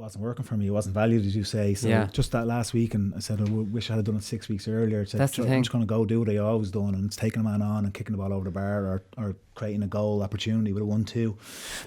wasn't working for me. It wasn't valued, as you say. So just that last week, and I said, I wish I had done it 6 weeks earlier. I said, That's the thing. I'm just going to go do what I always done, and it's taking a man on and kicking the ball over the bar or creating a goal opportunity with a 1-2.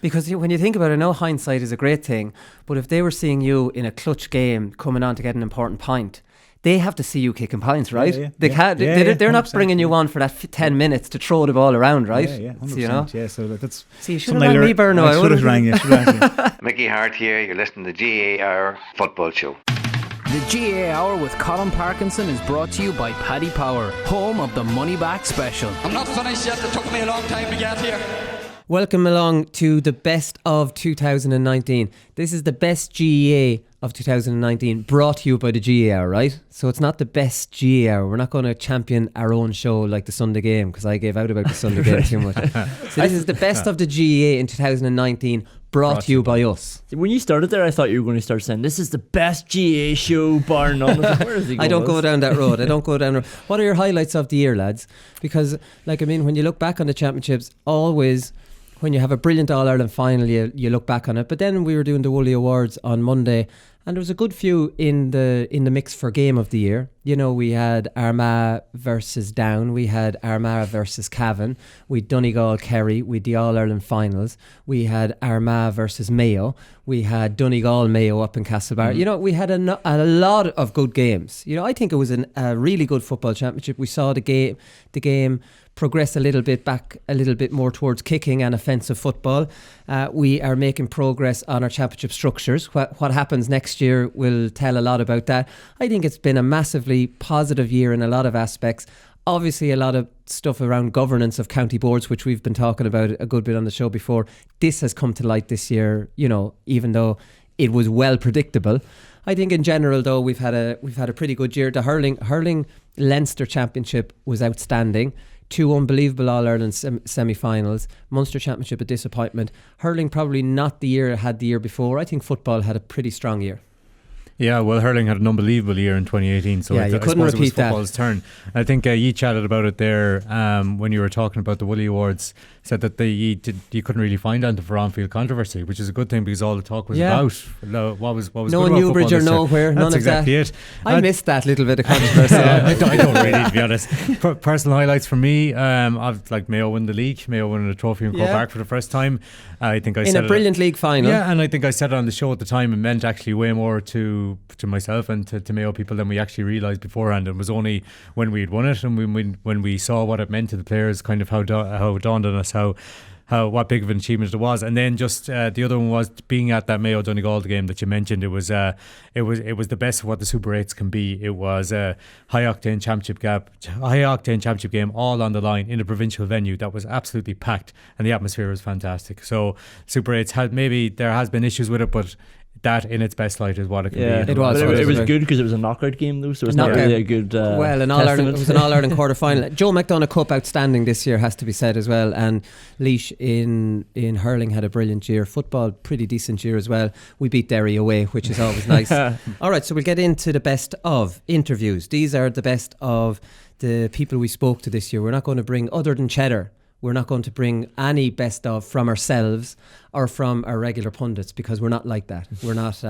Because when you think about it, I know hindsight is a great thing, but if they were seeing you in a clutch game coming on to get an important point, they have to see you kicking points, right? They're not bringing you on for that 10 minutes to throw the ball around, right? Yeah, 100%. So, you know? Yeah, so that's... See, you should have rang me, Berno. I should have rang you. Mickey Hart here. You're listening to the GAA Hour Football Show. The GAA Hour with Colin Parkinson is brought to you by Paddy Power, home of the Money Back Special. I'm not finished yet. It took me a long time to get here. Welcome along to the best of 2019. This is the best GAA of 2019, brought to you by the GAA Hour, right? So it's not the best GAA Hour. We're not going to champion our own show like the Sunday Game, because I gave out about the Sunday Game too much. So this is the best of the GAA in 2019, brought to you by us. When you started there, I thought you were going to start saying, this is the best GAA show, bar none. Where is he going? I don't go down that road. What are your highlights of the year, lads? Because, when you look back on the championships, always... when you have a brilliant All-Ireland final, you look back on it. But then we were doing the Woolley Awards on Monday, and there was a good few in the mix for Game of the Year. You know, we had Armagh versus Down, we had Armagh versus Cavan, we had Donegal Kerry, we had the All-Ireland finals, we had Armagh versus Mayo, we had Donegal Mayo up in Castlebar. You know, we had a lot of good games. You know, I think it was a really good football championship. We saw the game progress a little bit more towards kicking and offensive football. We are making progress on our championship structures. What happens next year will tell a lot about that. I think it's been a massively positive year in a lot of aspects. Obviously, a lot of stuff around governance of county boards, which we've been talking about a good bit on the show before. This has come to light this year, you know, even though it was well predictable. I think in general, though, we've had a pretty good year. The hurling Leinster Championship was outstanding. 2 unbelievable All-Ireland semi-finals. Munster Championship a disappointment. Hurling probably not the year it had the year before. I think football had a pretty strong year. Yeah, well, hurling had an unbelievable year in 2018, so you couldn't repeat it was football's turn. I think you chatted about it there when you were talking about the Woolley Awards, said that you couldn't really find anything for on-field controversy, which is a good thing because all the talk was about what was no good about Newbridge or nowhere, none of exactly that. It. I missed that little bit of controversy. I don't really, to be honest. Personal highlights for me, I've like Mayo win the league, Mayo winning a trophy in Croke Park for the first time. I think I said in a brilliant league final. Yeah, and I think I said it on the show at the time. It meant actually way more to myself and to Mayo people than we actually realised beforehand. It was only when we'd won it and when we saw what it meant to the players, kind of how it dawned on us what big of an achievement it was. And then just the other one was being at that Mayo Donegal game that you mentioned. It was the best of what the Super 8s can be. It was a high octane championship game, all on the line in a provincial venue that was absolutely packed, and the atmosphere was fantastic. So Super 8s there has been issues with it, but that in its best light is what it can be. It was good because it was a knockout game though, so it's not really a good it was an All-Ireland quarter final. Joe McDonagh Cup outstanding this year, has to be said as well, and Laois in hurling had a brilliant year. Football pretty decent year as well. We beat Derry away, which is always nice. Alright, so we'll get into the best of interviews. These are the best of the people we spoke to this year. We're not going to bring, other than Cheddar, we're not going to bring any best of from ourselves or from our regular pundits, because we're not like that. We're not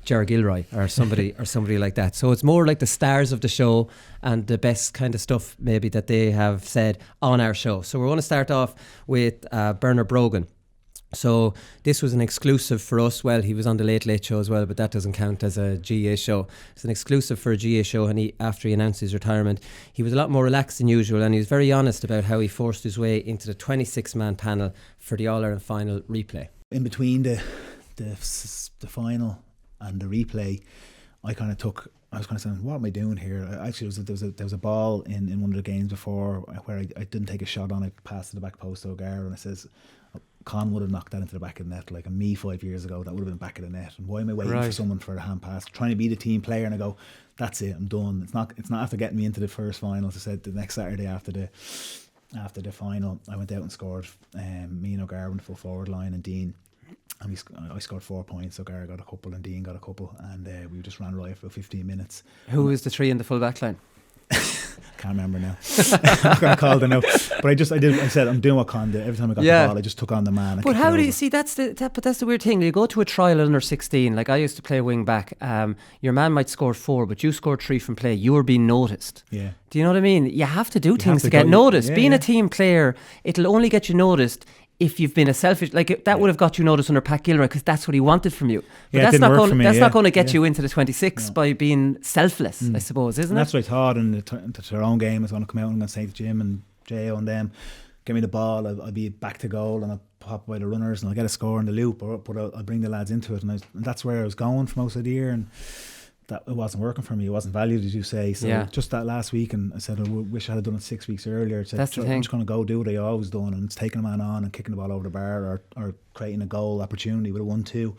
Ger Gilroy or somebody like that. So it's more like the stars of the show and the best kind of stuff maybe that they have said on our show. So we're going to start off with Bernard Brogan. So this was an exclusive for us. Well, he was on the Late Late Show as well, but that doesn't count as a GA show. It's an exclusive for a GA show, and after he announced his retirement, he was a lot more relaxed than usual, and he was very honest about how he forced his way into the 26-man panel for the All-Ireland final replay. In between the final and the replay, I was kind of saying, what am I doing here? Actually, there was a ball in one of the games before where I didn't take a shot on it, passed to the back post to O'Gara, and it says, Con would have knocked that into the back of the net, like, and me 5 years ago, that would have been back of the net. And why am I waiting for someone for a hand pass, trying to be the team player? And I go, that's it, I'm done. It's not after getting me into the first final. As I said, the next Saturday after the final, I went out and scored. Me and O'Gara went full forward line, and Dean, and I scored 4 points. O'Gara got a couple and Dean got a couple, and we just ran riot for 15 minutes. Who was the three in the full back line? Can't remember now. I'm not going to call them out. But I said, I'm doing what Con did. Every time I got the ball, I just took on the man. But how do you see, that's the weird thing. You go to a trial under 16, like I used to play wing back, your man might score 4, but you scored 3 from play. You're being noticed. Yeah. Do you know what I mean? You have to do things to get noticed. Being a team player, it'll only get you noticed if you've been a selfish, like that would have got you noticed under Pat Gilroy because that's what he wanted from you. But that's not going. That's not going to get you into the 26 by being selfless, I suppose, isn't it? That's what I thought. And to their own game, I was going to come out and I'm going to say to Jim and Jo and them, give me the ball. I'll be back to goal and I'll pop by the runners and I'll get a score in the loop. But I'll bring the lads into it, and that's where I was going for most of the year. And that it wasn't working for me. It wasn't valued, as you say. So just that last week, and I said I wish I had done it 6 weeks earlier. So that's the thing. I'm just going to go do what I always done, and it's taking a man on and kicking the ball over the bar or creating a goal opportunity with a 1-2.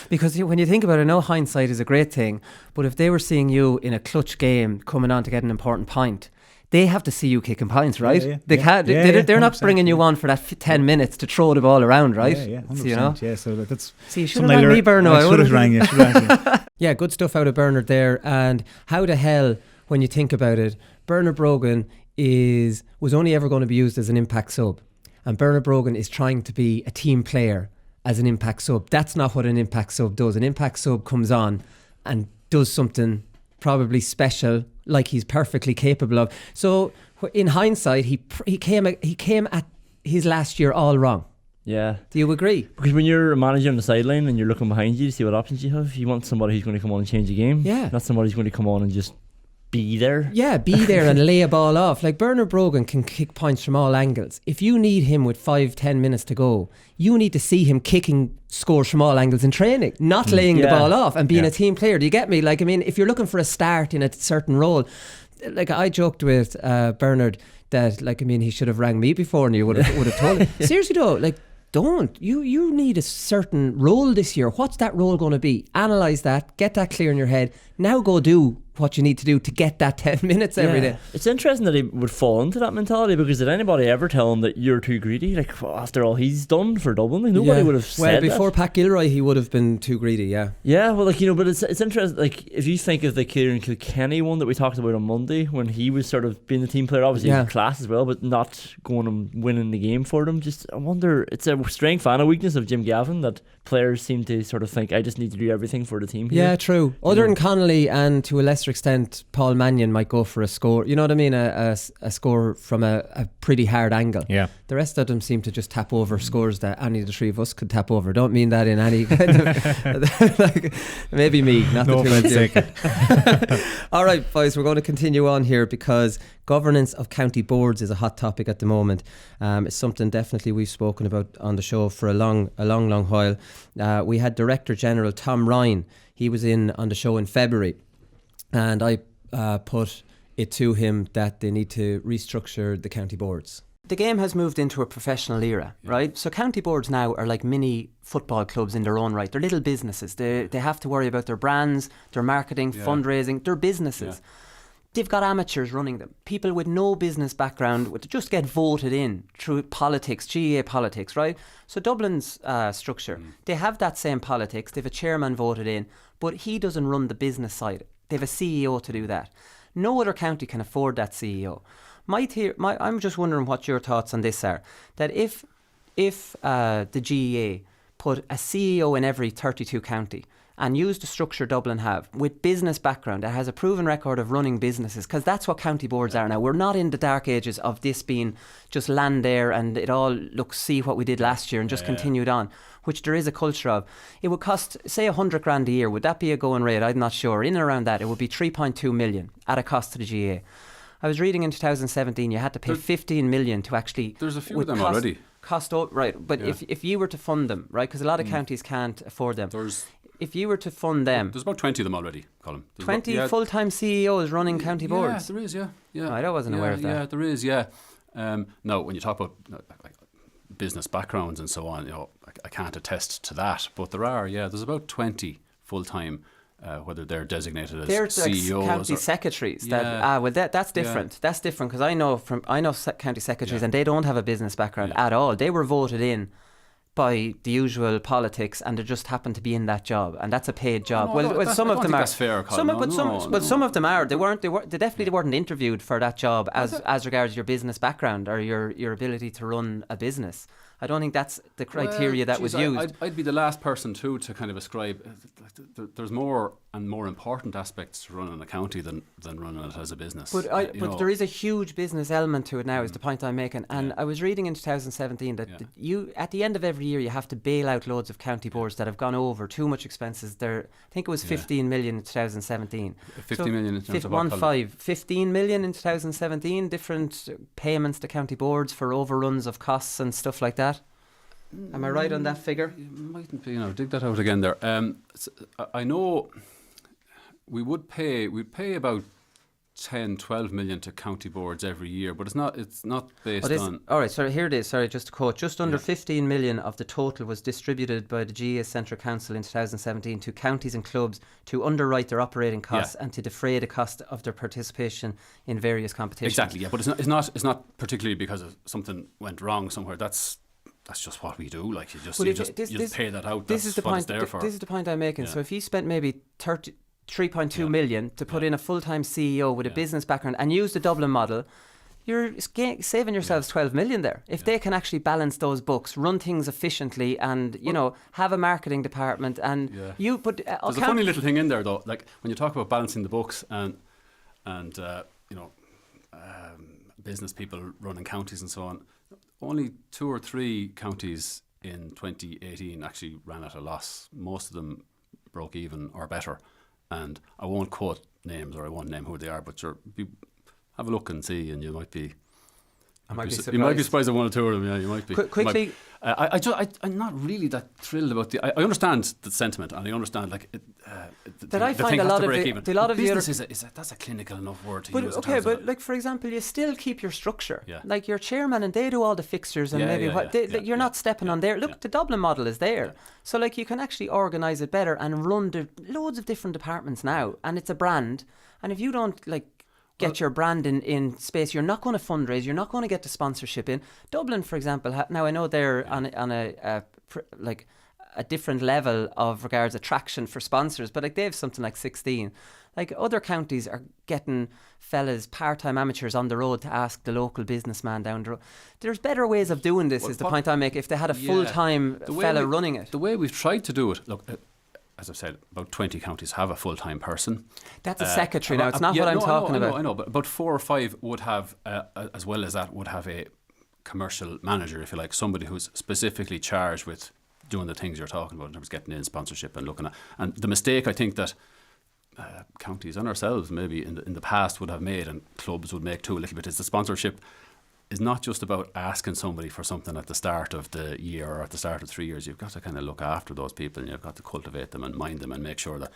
Because when you think about it, I know hindsight is a great thing, but if they were seeing you in a clutch game coming on to get an important point, they have to see you kicking points, right? They're not bringing you on for that 10 minutes to throw the ball around, right? Yeah, 100%. So, you know? Yeah, so that's. See, you should have rang me, Bernard. I should have rang you. Yeah, good stuff out of Bernard there. And how the hell, when you think about it, Bernard Brogan was only ever going to be used as an impact sub, and Bernard Brogan is trying to be a team player as an impact sub. That's not what an impact sub does. An impact sub comes on and does something probably special, like he's perfectly capable of. So in hindsight, he came at his last year all wrong. Yeah. Do you agree? Because when you're a manager on the sideline and you're looking behind you to see what options you have, you want somebody who's going to come on and change the game. Yeah. Not somebody who's going to come on and just be there. Yeah, be there and lay a ball off. Like Bernard Brogan can kick points from all angles. If you need him with 5-10 minutes to go, you need to see him kicking scores from all angles in training, not laying the ball off and being a team player. Do you get me? Like, I mean, if you're looking for a start in a certain role, like I joked with Bernard that, like, I mean, he should have rang me before and you would have told him. Seriously though, like, don't. You need a certain role this year. What's that role going to be? Analyse that, get that clear in your head. Now go do what you need to do to get that 10 minutes every day. It's interesting that he would fall into that mentality, because did anybody ever tell him that you're too greedy? Like, after all he's done for Dublin, like, nobody would have said that. Well, before Pat Gilroy, he would have been too greedy, yeah. Yeah, well, like, you know, but it's interesting, like, if you think of the Kieran Kilkenny one that we talked about on Monday, when he was sort of being the team player, obviously he's class as well, but not going and winning the game for them. Just, I wonder, it's a strength and a weakness of Jim Gavin that players seem to sort of think, I just need to do everything for the team here. Yeah, true. Other than Connolly and to a lesser extent Paul Mannion might go for a score, you know what I mean, a score from a pretty hard angle. Yeah. The rest of them seem to just tap over scores that any of the three of us could tap over. Don't mean that in any kind of like, maybe me, not the two of you. All right, boys, we're going to continue on here because governance of county boards is a hot topic at the moment. It's something definitely we've spoken about on the show for a long while. We had Director General Tom Ryan. He was in on the show in February, and I put it to him that they need to restructure the county boards. The game has moved into a professional era, right? So county boards now are like mini football clubs in their own right. They're little businesses. They have to worry about their brands, their marketing, fundraising. They're businesses. They've got amateurs running them. People with no business background would just get voted in through politics, GAA politics, right? So Dublin's structure, they have that same politics. They have a chairman voted in, but he doesn't run the business side. They have a CEO to do that. No other county can afford that CEO. I'm just wondering what your thoughts on this are. That if the GAA put a CEO in every 32 county and use the structure Dublin have with business background that has a proven record of running businesses, because that's what county boards are now. We're not in the dark ages of this being just land there and it all see what we did last year and just continued on, which there is a culture of. It would cost, say, 100 grand a year. Would that be a going rate? I'm not sure. In and around that, it would be 3.2 million at a cost to the GAA. I was reading in 2017 you had to pay 15 million to actually... There's a few of them already. Right, but if you were to fund them, right, because a lot of counties can't afford them. If you were to fund them... There's about 20 of them already, Colin. 20 full-time CEOs running county boards? Yeah, there is, yeah. I wasn't aware of that. Yeah, there is, yeah. No, when you talk about like business backgrounds and so on, you know, I can't attest to that, but there are, there's about 20 full-time, whether they're designated as they're CEOs like county secretaries. That's different. That's different because I know county secretaries and they don't have a business background at all. They were voted in by the usual politics, and they just happen to be in that job, and that's a paid job. Some I of don't them think are. that's fair, Colin. Some of them are. They definitely weren't interviewed for that job as regards your business background or your ability to run a business. I don't think that's the criteria that was used. I'd be the last person to kind of ascribe. There's more and more important aspects to running a county than running it as a business. But there is a huge business element to it now, is the point I'm making. And I was reading in 2017 that you, at the end of every year, you have to bail out loads of county boards that have gone over too much expenses. I think it was 15 million in 2017. 50 million in terms of 15 million in 2017, different payments to county boards for overruns of costs and stuff like that. Am I right on that figure? You mightn't be, dig that out again there. I know we'd pay about 10, 12 million to county boards every year, but it's not based on. All right, sorry, here it is. Sorry, just to quote, just under 15 million of the total was distributed by the GAA Central Council in 2017 to counties and clubs to underwrite their operating costs and to defray the cost of their participation in various competitions. Exactly, yeah, but it's not particularly because of something went wrong somewhere. That's just what we do. Like you just pay that out. This is the point. This is the point I'm making. So if you spent maybe 3.2 million to put in a full-time CEO with a business background and use the Dublin model, you're saving yourselves 12 million there. If they can actually balance those books, run things efficiently, and have a marketing department, and there's a funny little thing in there though. Like when you talk about balancing the books and business people running counties and so on. Only 2 or 3 counties in 2018 actually ran at a loss. Most of them broke even or better. And I won't quote names, or I won't name who they are, but have a look and see, and you might be. You might be surprised at 1 or 2 of them. Yeah, you might be. Quickly, I'm not really that thrilled about I understand the sentiment, and I understand I find a lot of business that's a clinical enough word to use. Okay, but like for example, you still keep your structure. Yeah. Like your chairman, and they do all the fixtures, and you're not stepping on there. Look, the Dublin model is there, so like you can actually organise it better and run loads of different departments now, and it's a brand. And if you don't get your brand in space, you're not going to fundraise, you're not going to get the sponsorship in. Dublin, for example, now I know they're on a different level of regards attraction for sponsors, but they have something like 16. Like other counties are getting fellas, part-time amateurs on the road to ask the local businessman down the road. There's better ways of doing this, is the point I make. If they had a full-time fella running it. The way we've tried to do it, look, as I've said, about 20 counties have a full-time person. That's a secretary now. It's not what I'm talking about. I know, but about 4 or 5 would have, as well as that, would have a commercial manager, if you like, somebody who's specifically charged with doing the things you're talking about in terms of getting in sponsorship and looking at. And the mistake I think that counties and ourselves maybe in the past would have made, and clubs would make too a little bit, is the sponsorship is not just about asking somebody for something at the start of the year or at the start of 3 years. You've got to kind of look after those people, and you've got to cultivate them and mind them and make sure that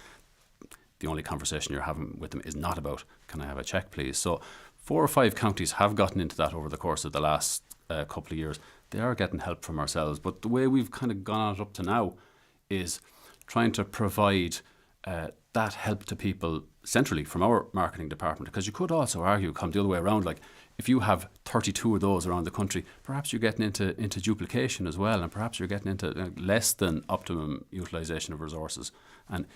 the only conversation you're having with them is not about, can I have a check please? So 4 or 5 counties have gotten into that over the course of the last couple of years. They are getting help from ourselves, but the way we've kind of gone up to now is trying to provide that help to people centrally from our marketing department, because you could also argue, come the other way around, like if you have 32 of those around the country, perhaps you're getting into duplication as well, and perhaps you're getting into less than optimum utilisation of resources. And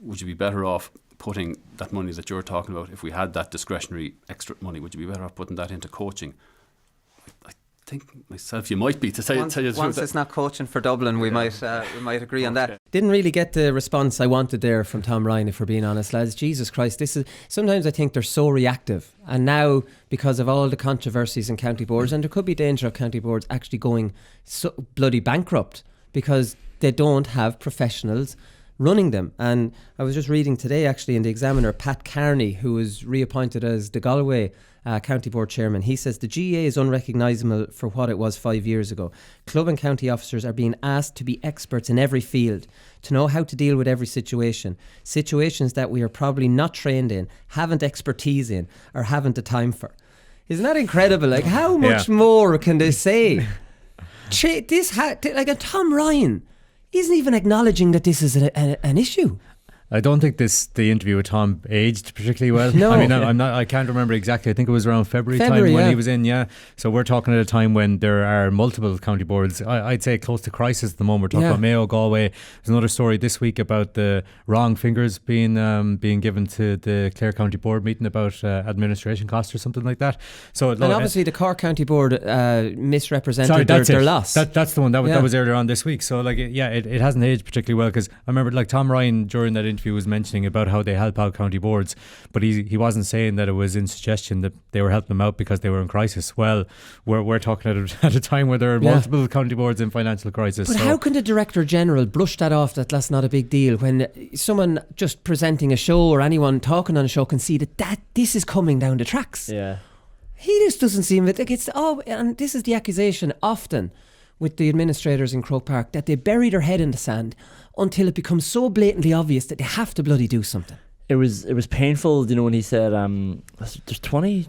would you be better off putting that money that you're talking about, if we had that discretionary extra money, would you be better off putting that into coaching? I think myself you might be, to tell you the truth. Once it's not coaching for Dublin, we might agree on that. Didn't really get the response I wanted there from Tom Ryan, if we're being honest, lads. Jesus Christ, this is sometimes I think they're so reactive, and now because of all the controversies in county boards, and there could be danger of county boards actually going so bloody bankrupt because they don't have professionals running them. And I was just reading today actually in the Examiner, Pat Carney, who was reappointed as the Galway County Board Chairman, he says the GAA is unrecognisable for what it was 5 years ago. Club and county officers are being asked to be experts in every field, to know how to deal with every situations that we are probably not trained in, haven't expertise in, or haven't the time for. Isn't that incredible? Like, how much more can they say? And Tom Ryan isn't even acknowledging that this is an issue. I don't think the interview with Tom aged particularly well. No. I mean, I can't remember exactly. I think it was around February time when he was in. Yeah. So we're talking at a time when there are multiple county boards. I'd say close to crisis at the moment. We're talking about Mayo, Galway. There's another story this week about the wrong fingers being given to the Clare County Board meeting about administration costs or something like that. So and obviously the Cork County Board misrepresented their loss. That's the one that was earlier on this week. So it hasn't aged particularly well, because I remember Tom Ryan during that interview was mentioning about how they help out county boards, but he wasn't saying that it was in suggestion that they were helping them out because they were in crisis. Well, we're talking at a time where there are multiple county boards in financial crisis. But how can the Director General brush that off, that that's not a big deal, when someone just presenting a show or anyone talking on a show can see that this is coming down the tracks? Yeah. He just doesn't seem it. And this is the accusation often with the administrators in Croke Park, that they bury their head in the sand until it becomes so blatantly obvious that they have to bloody do something. It was painful, when he said there's 20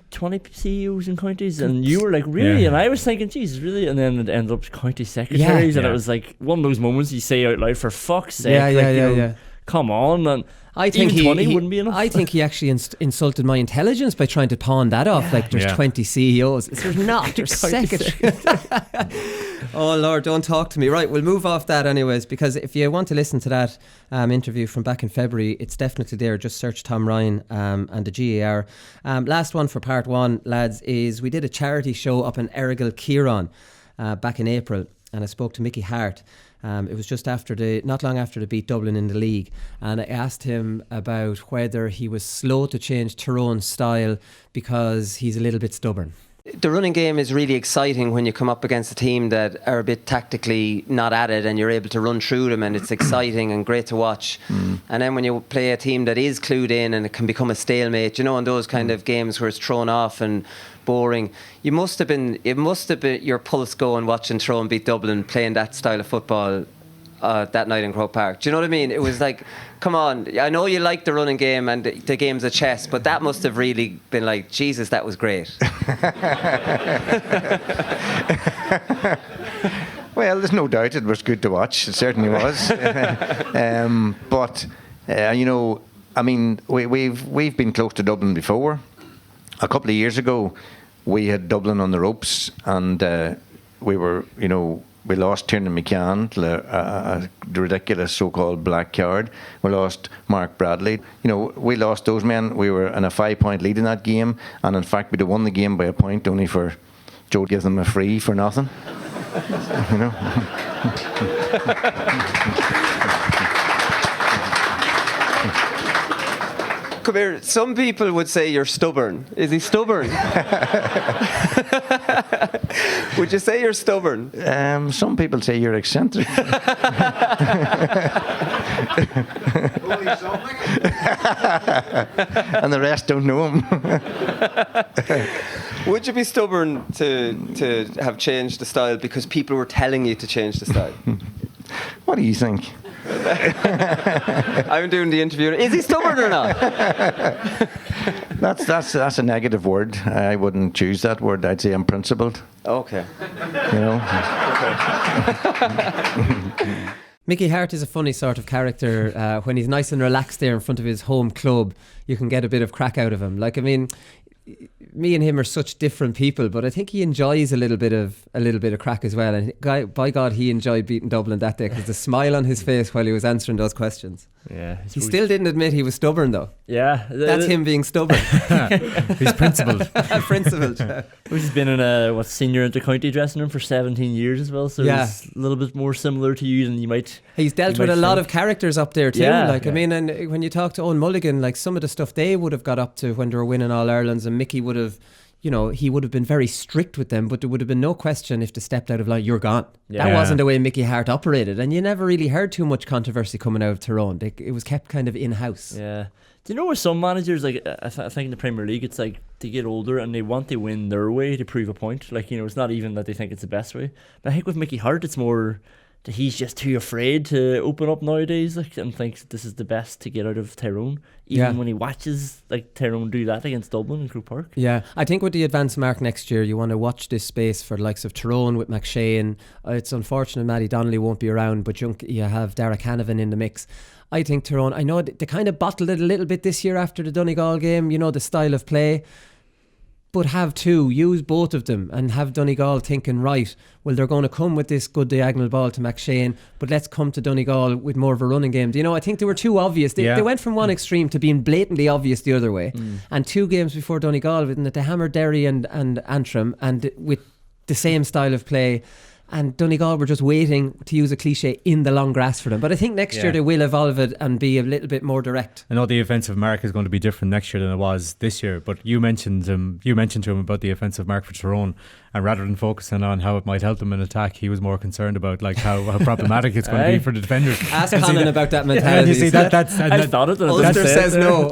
CEOs in counties, and you were like, really? And I was thinking, Jesus, really? And then it ended up county secretaries, and it was like one of those moments you say out loud, for fuck's sake. Come on. And I think even 20 wouldn't be enough. I think he actually insulted my intelligence by trying to pawn that off. There's 20 CEOs. There's not. There's secretaries. Oh Lord, don't talk to me. Right, we'll move off that anyways, because if you want to listen to that interview from back in February, it's definitely there. Just search Tom Ryan and the GAR. Last one for part one, lads, is we did a charity show up in Errigal Kieran back in April, and I spoke to Mickey Hart. It was just not long after they beat Dublin in the league, and I asked him about whether he was slow to change Tyrone's style because he's a little bit stubborn. The running game is really exciting when you come up against a team that are a bit tactically not at it, and you're able to run through them, and it's exciting and great to watch. And then when you play a team that is clued in, and it can become a stalemate, in those kind of games where it's thrown off and boring, it must have been your pulse going watching Tyrone beat Dublin, playing that style of football that night in Croke Park. Do you know what I mean? It was like, come on, I know you like the running game and the games of chess, but that must have really been like, Jesus, that was great. Well, there's no doubt it was good to watch. It certainly was. But I mean, we've been close to Dublin before. A couple of years ago, we had Dublin on the ropes, and we were, we lost Tiernan McCann to the ridiculous so-called black card. We lost Mark Bradley. We lost those men. We were in a 5-point lead in that game, and in fact, we'd have won the game by a point, only for Joe gives them a free for nothing. Come here. Some people would say you're stubborn. Is he stubborn? Would you say you're stubborn? Some people say you're eccentric. And the rest don't know him. Would you be stubborn to have changed the style because people were telling you to change the style? What do you think? I'm doing the interview. Is he stubborn or not? That's a negative word. I wouldn't choose that word. I'd say I'm principled. Okay. Mickey Hart is a funny sort of character. When he's nice and relaxed there in front of his home club, you can get a bit of crack out of him. Me and him are such different people, but I think he enjoys a little bit of crack as well. And by God, he enjoyed beating Dublin that day, because the smile on his face while he was answering those questions. Yeah, he still didn't admit he was stubborn, though. Yeah, that's him being stubborn. He's principled. Principled. He's been in a senior inter-county dressing room for 17 years as well, so he's a little bit more similar to you than you might. He's dealt with a lot of characters up there too. I mean, and when you talk to Owen Mulligan, some of the stuff they would have got up to when they were winning All Irelands, and Mickey would have, he would have been very strict with them, but there would have been no question if they stepped out of line, you're gone. Yeah. That wasn't the way Mickey Hart operated, and you never really heard too much controversy coming out of Tyrone. It was kept kind of in-house. Yeah. Do you know with some managers, I think in the Premier League, it's like they get older and they want to win their way to prove a point. It's not even that they think it's the best way. But I think with Mickey Hart, it's more that he's just too afraid to open up nowadays, like, and thinks this is the best to get out of Tyrone, even when he watches like Tyrone do that against Dublin and Croke Park. Yeah, I think with the advance mark next year, you want to watch this space for the likes of Tyrone with McShane. It's unfortunate Matty Donnelly won't be around, but you have Derek Hanavan in the mix. I think Tyrone, I know they kind of bottled it a little bit this year after the Donegal game, the style of play. But use both of them and have Donegal thinking, right, well, they're going to come with this good diagonal ball to McShane, but let's come to Donegal with more of a running game. I think they were too obvious. They went from one extreme to being blatantly obvious the other way. And 2 games before Donegal, they hammered Derry and Antrim, and with the same style of play. And Donegal were just waiting, to use a cliche, in the long grass for them. But I think next year they will evolve it and be a little bit more direct. I know the offensive mark is going to be different next year than it was this year, but you mentioned to him about the offensive mark for Tyrone, and rather than focusing on how it might help them in attack, he was more concerned about like how problematic it's going to be for the defenders. Ask Conan about that mentality. You see, I thought it. Ulster says no.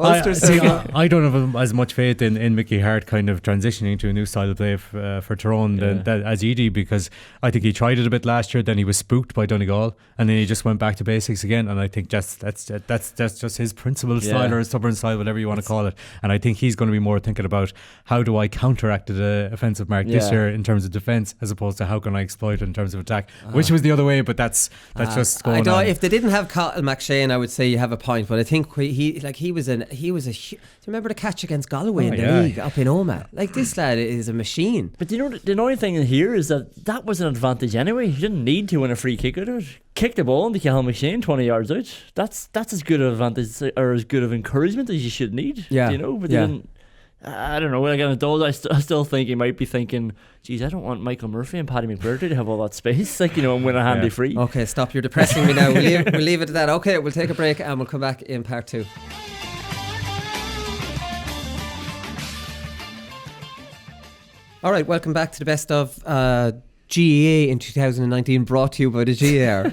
I don't have as much faith in Mickey Hart kind of transitioning to a new style of play for Tyrone as Edie, because I think he tried it a bit last year, then he was spooked by Donegal, and then he just went back to basics again. And I think that's just his principal style or his stubborn style, whatever you want to call it. And I think he's going to be more thinking about how do I counteract the offensive mark this year in terms of defence, as opposed to how can I exploit it in terms of attack, which was the other way. But that's just going on. If they didn't have Cottle McShane, I would say you have a point. But I think he was a. Do you remember the catch against Galway in the league up in Omagh? Like, this lad is a machine. But the only thing in here is that was an advantage anyway. You didn't need to win a free kick out of it. Kick the ball into Cathal McShane 20 yards out. That's as good of advantage or as good of encouragement as you should need. Yeah. But then I don't know. Like an adult, I still think he might be thinking, geez, I don't want Michael Murphy and Paddy McBurdy to have all that space, and win a handy free. Okay, stop. You're depressing me now. We'll leave it at that. Okay, we'll take a break and we'll come back in part 2. All right, welcome back to the best of GAA in 2019, brought to you by the GAR.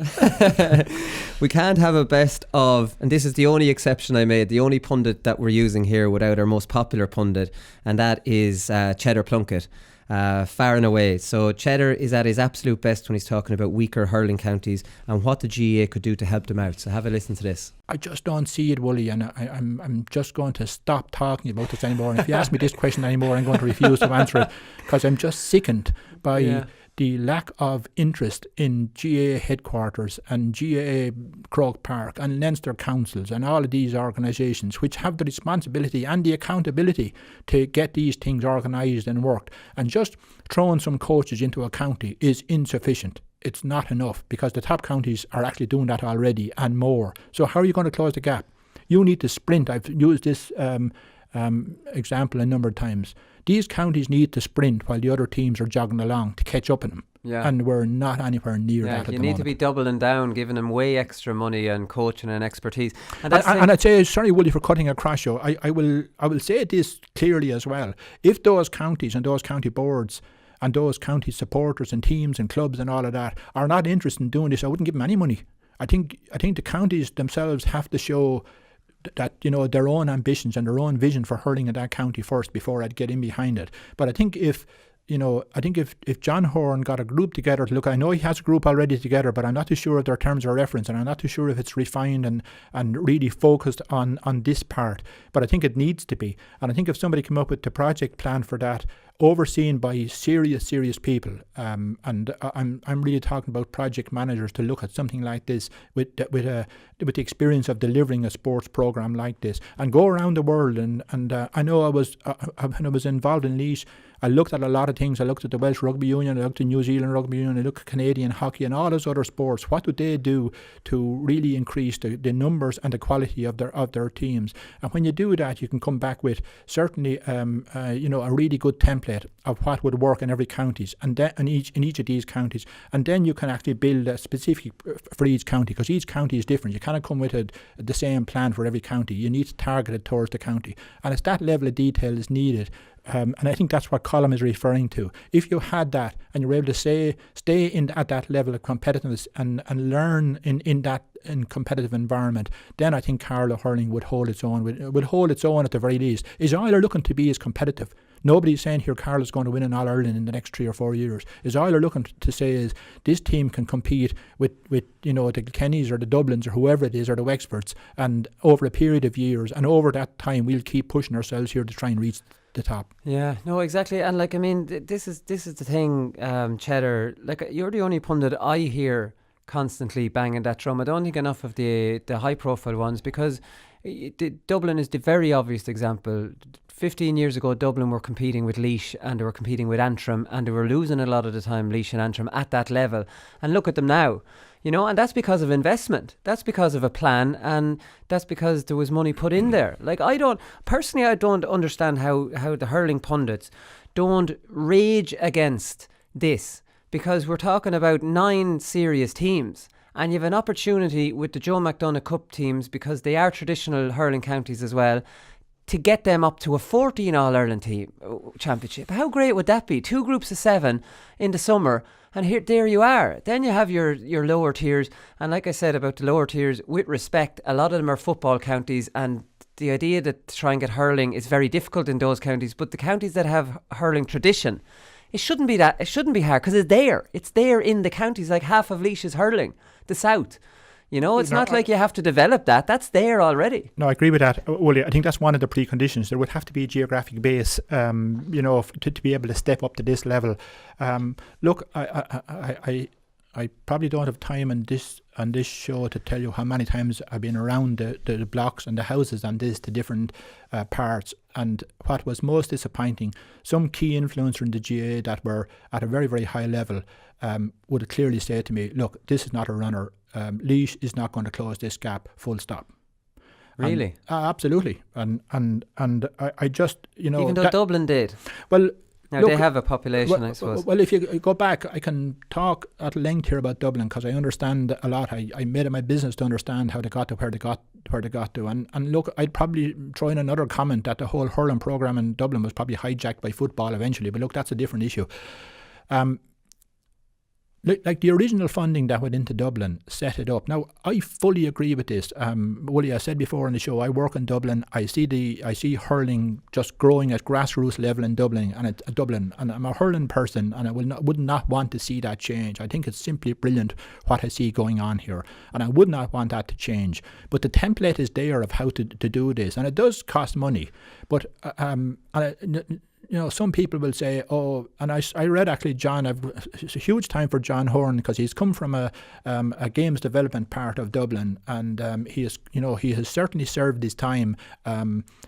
We can't have a best of, and this is the only exception I made, the only pundit that we're using here without our most popular pundit, and that is Cheddar Plunkett, far and away. So Cheddar is at his absolute best when he's talking about weaker hurling counties and what the GAA could do to help them out. So have a listen to this. I just don't see it, Wooly, and I'm just going to stop talking about this anymore. And if you ask me this question anymore, I'm going to refuse to answer it, because I'm just sickened by the lack of interest in GAA headquarters and GAA Croke Park and Leinster councils and all of these organisations which have the responsibility and the accountability to get these things organised and worked. And just throwing some coaches into a county is insufficient. It's not enough, because the top counties are actually doing that already and more. So how are you going to close the gap? You need to sprint. I've used this example a number of times. These counties need to sprint while the other teams are jogging along to catch up in them. Yeah. And we're not anywhere near that at the moment. You need to be doubling down, giving them way extra money and coaching and expertise. And I'd say, sorry, Willie, for cutting across you, I will say this clearly as well. If those counties and those county boards and those county supporters and teams and clubs and all of that are not interested in doing this, I wouldn't give them any money. I think the counties themselves have to show that their own ambitions and their own vision for hurling in that county first before I'd get in behind it. But I think if John Horn got a group together to look, I know he has a group already together, but I'm not too sure of their terms of reference, and I'm not too sure if it's refined and really focused on this part. But I think it needs to be. And I think if somebody came up with the project plan for that, overseen by serious people, and I'm really talking about project managers to look at something like this with the experience of delivering a sports program like this, and go around the world. And I know when I was involved in Laois, I looked at a lot of things. I looked at the Welsh Rugby Union, I looked at New Zealand Rugby Union, I looked at Canadian hockey and all those other sports. What would they do to really increase the numbers and the quality of their teams? And when you do that, you can come back with certainly a really good template of what would work in every counties and then in each of these counties. And then you can actually build a specific for each county, because each county is different. You cannot come with the same plan for every county. You need to target it towards the county, and it's that level of detail is needed. And I think that's what Colm is referring to. If you had that and you were able to stay at that level of competitiveness and learn in competitive environment, then I think Carlow hurling would hold its own. Would hold its own at the very least. Is Ireland looking to be as competitive? Nobody's saying here Carl is going to win an All-Ireland in the next 3 or 4 years. Is all they're looking to say is this team can compete with the Kennys or the Dublins or whoever it is or the Wexfords, and over a period of years, and over that time we'll keep pushing ourselves here to try and reach the top. Yeah, no, exactly. And like, I mean, this is the thing, Cheddar. Like, you're the only pundit I hear constantly banging that drum. I don't think enough of the high profile ones, because Dublin is the very obvious example. 15 years ago, Dublin were competing with Laois and they were competing with Antrim, and they were losing a lot of the time, Laois and Antrim, at that level. And look at them now. And that's because of investment. That's because of a plan, and that's because there was money put in there. Like, I don't understand how the hurling pundits don't rage against this, because we're talking about 9 serious teams, and you have an opportunity with the Joe McDonagh Cup teams, because they are traditional hurling counties as well, to get them up to a 14 All-Ireland team championship. How great would that be? 2 groups of 7 in the summer. And there you are. Then you have your lower tiers. And like I said about the lower tiers, with respect, a lot of them are football counties. And the idea that to try and get hurling is very difficult in those counties. But the counties that have hurling tradition, it shouldn't be hard, because it's there. It's there in the counties. Like half of Laois is hurling, the south. It's not like you have to develop that. That's there already. No, I agree with that, Wooly. I think that's one of the preconditions. There would have to be a geographic base, to be able to step up to this level. Look, I probably don't have time on this show to tell you how many times I've been around the blocks and the houses on this, the different parts. And what was most disappointing, some key influencer in the GAA that were at a very, very high level would have clearly said to me, look, this is not a runner. Laois is not going to close this gap, full stop. Really? Absolutely. And I just, even though Dublin did. Well, now, look, they have a population, I suppose. Well, if you go back, I can talk at length here about Dublin, because I understand a lot. I made it my business to understand how they got to where they got to. And look, I'd probably throw in another comment that the whole hurling programme in Dublin was probably hijacked by football eventually. But look, that's a different issue. Like the original funding that went into Dublin set it up. Now, I fully agree with this. Wooly, I said before on the show, I work in Dublin. I see hurling just growing at grassroots level in Dublin, and I'm a hurling person, and I would not want to see that change. I think it's simply brilliant what I see going on here, and I would not want that to change. But the template is there of how to do this, and it does cost money. But some people will say, oh, and I read actually John, it's a huge time for John Horgan, because he's come from a games development part of Dublin, and he has certainly served his time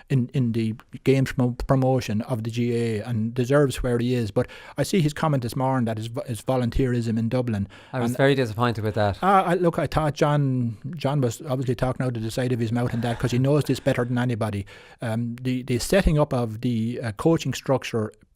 in the games promotion of the GAA, and deserves where he is. But I see his comment this morning that is volunteerism in Dublin. I was very disappointed with that. I thought John was obviously talking out of the side of his mouth in that, because he knows this better than anybody. The setting up of the coaching structure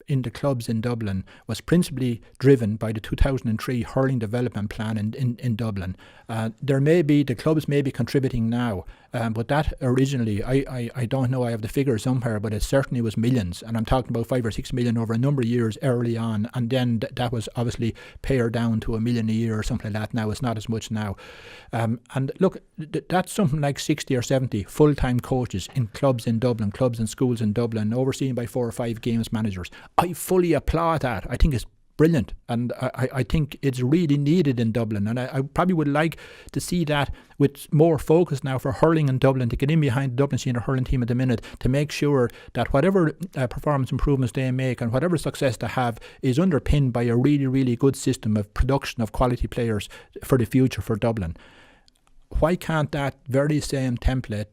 in the clubs in Dublin was principally driven by the 2003 hurling development plan in Dublin. The clubs may be contributing now, but that originally, I don't know, I have the figure somewhere, but it certainly was millions, and I'm talking about 5 or 6 million over a number of years early on, and then that was obviously pared down to $1 million a year or something like that. Now it's not as much now. And look, that's something like 60 or 70 full-time coaches in clubs in Dublin, clubs and schools in Dublin, overseen by 4 or 5 games managers. I fully applaud that. I think it's brilliant, and I think it's really needed in Dublin, and I probably would like to see that with more focus now for hurling in Dublin, to get in behind the Dublin senior hurling team at the minute, to make sure that whatever performance improvements they make and whatever success they have is underpinned by a really, really good system of production of quality players for the future for Dublin. Why can't that very same template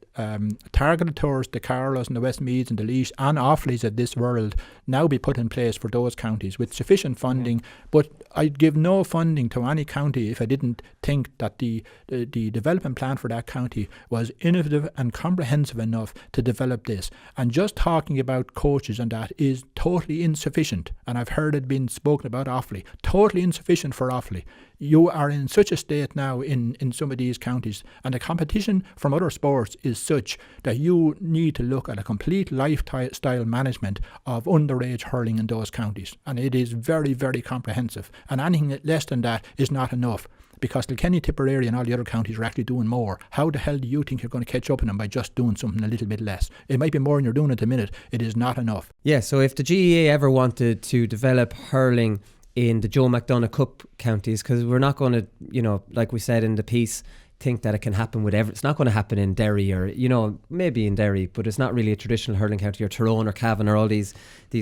targeted towards the Carlos and the Westmeads and the Laois and Offaly's of this world now be put in place for those counties with sufficient funding? But I'd give no funding to any county if I didn't think that the development plan for that county was innovative and comprehensive enough to develop this. And just talking about coaches and that is totally insufficient. And I've heard it being spoken about Offaly. Totally insufficient for Offaly. You are in such a state now in some of these counties counties, and the competition from other sports is such that you need to look at a complete lifestyle management of underage hurling in those counties, and it is very, very comprehensive, and anything less than that is not enough, because Kilkenny, Tipperary and all the other counties are actually doing more. How the hell do you think you're going to catch up on them by just doing something a little bit less? It might be more than you're doing at the minute. It is not enough. Yeah, so if the GAA ever wanted to develop hurling in the Joe McDonagh Cup counties, because we're not going to, you know, like we said in the piece, think that it can happen with it's not going to happen in Derry, or, you know, maybe in Derry, but it's not really a traditional hurling county, or Tyrone or Cavan or all these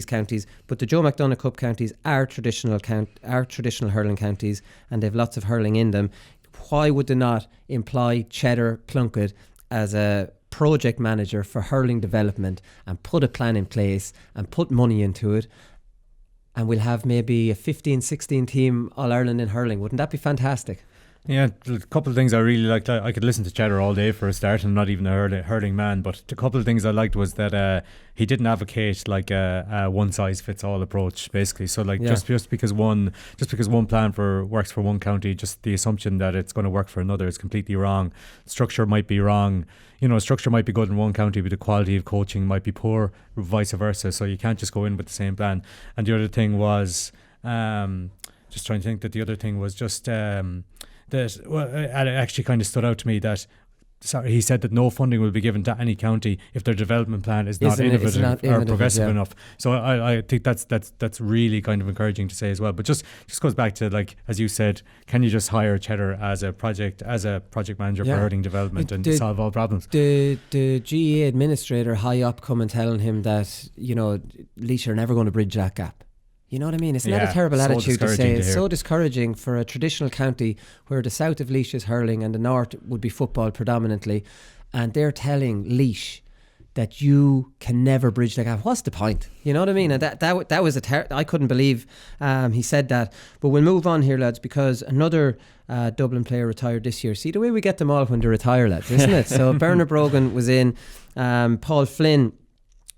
counties. But the Joe McDonagh Cup counties are traditional hurling counties, and they've lots of hurling in them. Why would they not employ Cheddar Plunkett as a project manager for hurling development and put a plan in place and put money into it? And we'll have maybe a 15-16 team All-Ireland in hurling. Wouldn't that be fantastic? Yeah, a couple of things I really liked. I could listen to Cheddar all day for a start. I'm not even a hurling man, but a couple of things I liked was that he didn't advocate like a one size fits all approach, basically. So like just because one plan works for one county, just the assumption that it's going to work for another is completely wrong. Structure might be wrong. You know, structure might be good in one county, but the quality of coaching might be poor, vice versa. So you can't just go in with the same plan. And the other thing was, just trying to think that the other thing was just that, well, it actually kind of stood out to me that, he said that no funding will be given to any county if their development plan is not innovative or progressive enough. So I think that's really kind of encouraging to say as well. But just goes back to, like, as you said, can you just hire Cheddar as a project manager for hurling development and solve all problems? The GAA administrator high up come and telling him that, you know, Laois are never going to bridge that gap. You know what I mean? It's not a terrible attitude to say. It's so discouraging for a traditional county where the south of Laois is hurling and the north would be football predominantly, and they're telling Laois that you can never bridge the gap. What's the point? You know what I mean? And that was I couldn't believe he said that. But we'll move on here, lads, because another Dublin player retired this year. See the way we get them all when they retire, lads, isn't it? So Bernard Brogan was in, Paul Flynn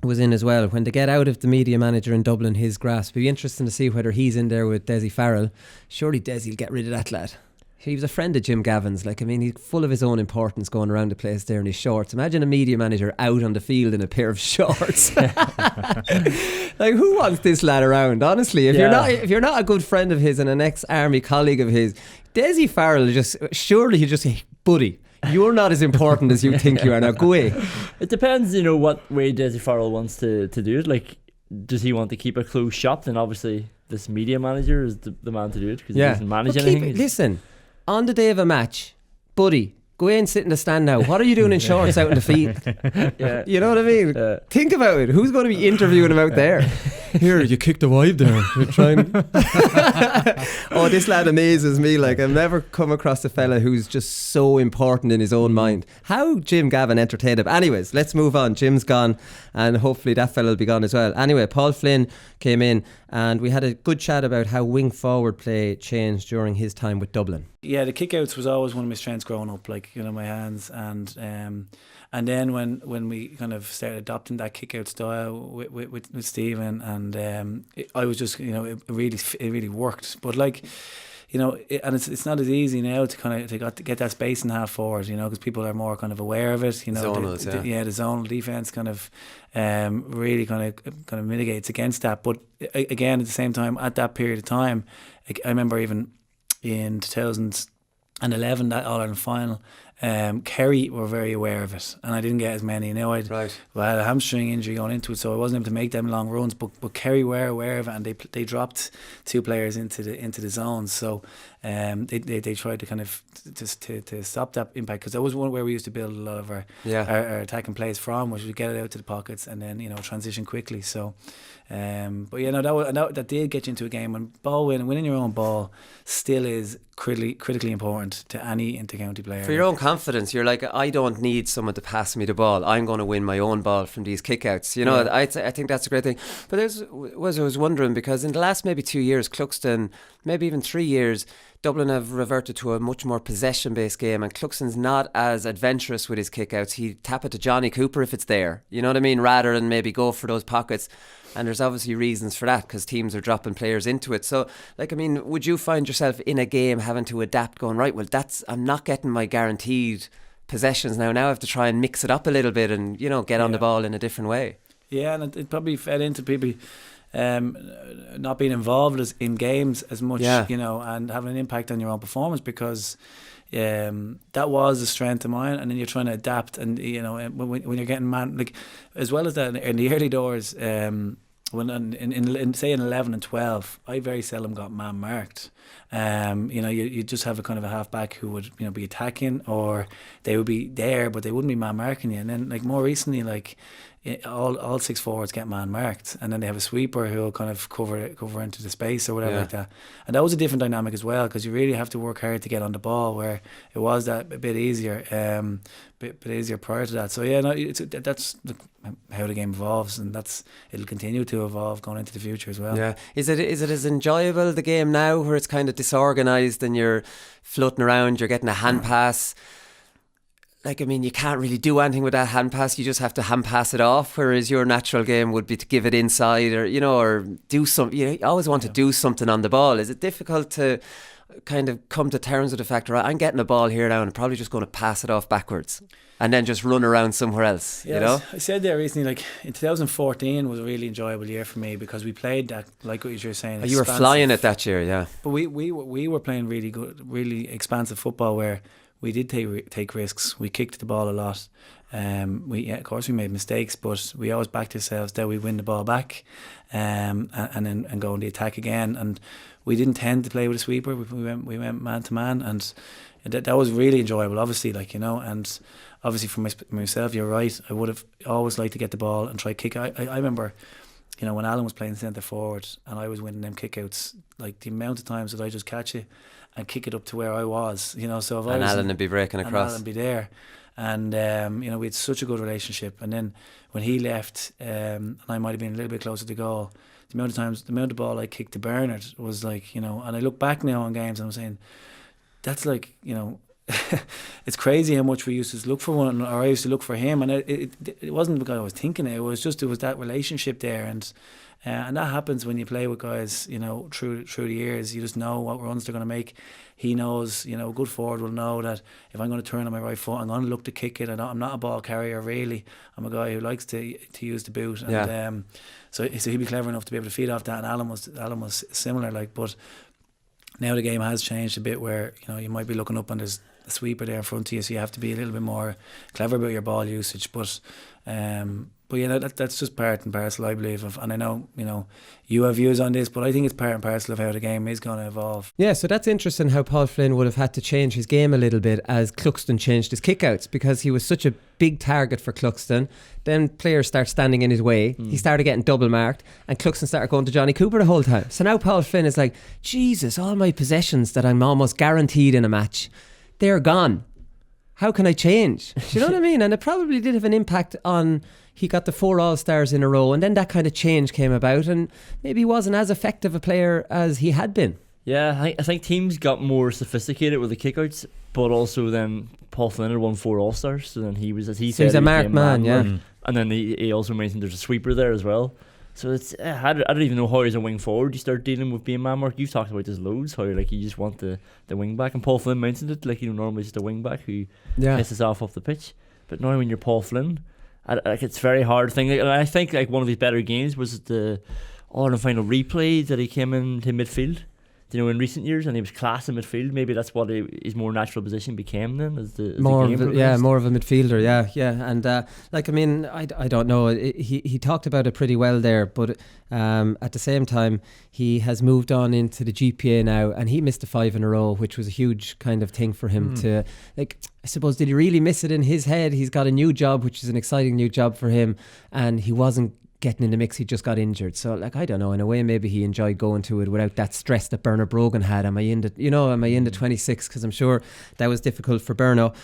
was in as well. When they get out of the media manager in Dublin, his grasp, it'll be interesting to see whether he's in there with Desi Farrell. Surely Desi will get rid of that lad. He was a friend of Jim Gavin's. Like, I mean, he's full of his own importance going around the place there in his shorts. Imagine a media manager out on the field in a pair of shorts. Like, who wants this lad around? Honestly, if you're not a good friend of his and an ex-army colleague of his, Desi Farrell surely he'll just say, buddy, you're not as important as you think you are. Now go away. It depends, you know, what way Desi Farrell wants to do it. Like, does he want to keep a closed shop? Then obviously this media manager is the man to do it, because he doesn't manage anything. Listen, on the day of a match, buddy, go away and sit in the stand now. What are you doing in shorts out in the field? You know what I mean? Think about it. Who's going to be interviewing him out there? Here, you kicked the wide there. You're trying. Oh, this lad amazes me. Like, I've never come across a fella who's just so important in his own mind. How Jim Gavin entertained him. Anyways, let's move on. Jim's gone, and hopefully that fella will be gone as well. Anyway, Paul Flynn came in, and we had a good chat about how wing forward play changed during his time with Dublin. Yeah, the kickouts was always one of my strengths growing up, like, you know, my hands, and then when we kind of started adopting that kick-out style with Stephen, and I was just, you know, it really worked. But, like, you know, and it's not as easy now to kind of to get that space in half forward, you know, because people are more kind of aware of it, you know. Zonals, the zonal defense kind of really kind of mitigates against that. But again, at the same time, at that period of time, I remember even in 2011, that All-Ireland final, Kerry were very aware of it, and I didn't get as many. Now I had a hamstring injury going into it, so I wasn't able to make them long runs. But Kerry were aware of it, and they dropped two players into the zones. So they tried to kind of to stop that impact, because that was one where we used to build a lot of our attacking plays from, which we get it out to the pockets and then, you know, transition quickly. So. But yeah, no, that did get you into a game, and winning your own ball still is critically important to any inter-county player. For your own confidence, you're like, I don't need someone to pass me the ball. I'm going to win my own ball from these kickouts. You know, I think that's a great thing. But I was wondering, because in the last maybe 2 years, Cluxton, maybe even 3 years, Dublin have reverted to a much more possession-based game, and Cluxton's not as adventurous with his kickouts. He tap it to Johnny Cooper if it's there, you know what I mean, rather than maybe go for those pockets. And there's obviously reasons for that, because teams are dropping players into it. So, like, I mean, would you find yourself in a game having to adapt, going, right, well, I'm not getting my guaranteed possessions now. Now I have to try and mix it up a little bit and, you know, get on the ball in a different way. Yeah, and it probably fed into people not being involved in games as much, you know, and having an impact on your own performance, because that was the strength of mine. And then you're trying to adapt, and you know, when you're getting like, as well as that in the early doors, when in say in 11 and 12, I very seldom got man marked. You know, you just have a kind of a half back who would, you know, be attacking, or they would be there but they wouldn't be man marking you. And then, like, more recently, like, all 6 forwards get man marked, and then they have a sweeper who will kind of cover into the space or whatever like that. And that was a different dynamic as well, because you really have to work hard to get on the ball, where it was that a bit easier, bit easier prior to that. So yeah, no, that's how the game evolves, and it'll continue to evolve going into the future as well. Yeah, is it as enjoyable, the game now, where it's kind of disorganised and you're floating around, you're getting a hand pass? Like, I mean, you can't really do anything with that hand pass. You just have to hand pass it off. Whereas your natural game would be to give it inside, or, you know, or do something. You always want to do something on the ball. Is it difficult to kind of come to terms with the fact, right, I'm getting a ball here now and I'm probably just going to pass it off backwards and then just run around somewhere else, you know? I said there recently, like, in 2014 was a really enjoyable year for me, because we played that, like what you were saying. You were flying it that year, yeah. But we were playing really good, really expansive football, where we did take risks. We kicked the ball a lot. Of course we made mistakes, but we always backed ourselves that we win the ball back, and then go on the attack again. And we didn't tend to play with a sweeper. We went man to man, and that was really enjoyable. Obviously, like, you know, and obviously for myself, you're right. I would have always liked to get the ball and try kick. I remember, you know, when Alan was playing centre forward and I was winning them kickouts, like, the amount of times that I just catch it and kick it up to where I was, you know. So if and Alan would be breaking across, and Alan would be there, and you know, we had such a good relationship. And then when he left, and I might have been a little bit closer to goal, the amount of ball I kicked to Bernard was like, you know. And I look back now on games and I'm saying, that's like, you know, it's crazy how much we used to look for one, or I used to look for him, and it wasn't because I was thinking it. It was that relationship there, and that happens when you play with guys, you know, through the years. You just know what runs they're going to make. He knows, you know, a good forward will know that if I'm going to turn on my right foot, I'm going to look to kick it. I'm not a ball carrier, really. I'm a guy who likes to use the boot, and so he'd be clever enough to be able to feed off that. And Alan was similar, like. But now the game has changed a bit, where, you know, you might be looking up and there's a sweeper there in front of you, so you have to be a little bit more clever about your ball usage. But you know, that's just part and parcel, I believe, of. And I know, you know, you have views on this, but I think it's part and parcel of how the game is going to evolve. Yeah, so that's interesting how Paul Flynn would have had to change his game a little bit as Cluxton changed his kickouts, because he was such a big target for Cluxton. Then players start standing in his way. He started getting double marked, and Cluxton started going to Johnny Cooper the whole time. So now Paul Flynn is like, Jesus, all my possessions that I'm almost guaranteed in a match, they're gone. How can I change? Do you know what I mean? And it probably did have an impact on. He got the 4 All-Stars in a row, and then that kind of change came about, and maybe he wasn't as effective a player as he had been. Yeah, I think teams got more sophisticated with the kickouts, but also then Paul Flynn had won 4 All-Stars, so then he was, as he said, he was a marked man, yeah. And then he also mentioned there's a sweeper there as well. So it's I don't even know how as a wing forward you start dealing with being man marked. You've talked about this loads, how like you just want the wing back, and Paul Flynn mentioned it, like, you know, normally it's just a wing back who pisses off the pitch, but now when you're Paul Flynn, like, it's a very hard thing. And I think like one of his better games was the All-Ireland final replay that he came into midfield, you know, in recent years, and he was class in midfield. Maybe that's what his more natural position became then, as the more of a midfielder. Yeah. And like, I mean, I don't know. He talked about it pretty well there, but at the same time, he has moved on into the GPA now, and he missed a 5 in a row, which was a huge kind of thing for him to, like, I suppose, did he really miss it in his head? He's got a new job, which is an exciting new job for him, and he wasn't getting in the mix. He just got injured, so like I don't know. In a way, maybe he enjoyed going to it without that stress that Brogan had. Am I in the 26? Because I'm sure that was difficult for Berno.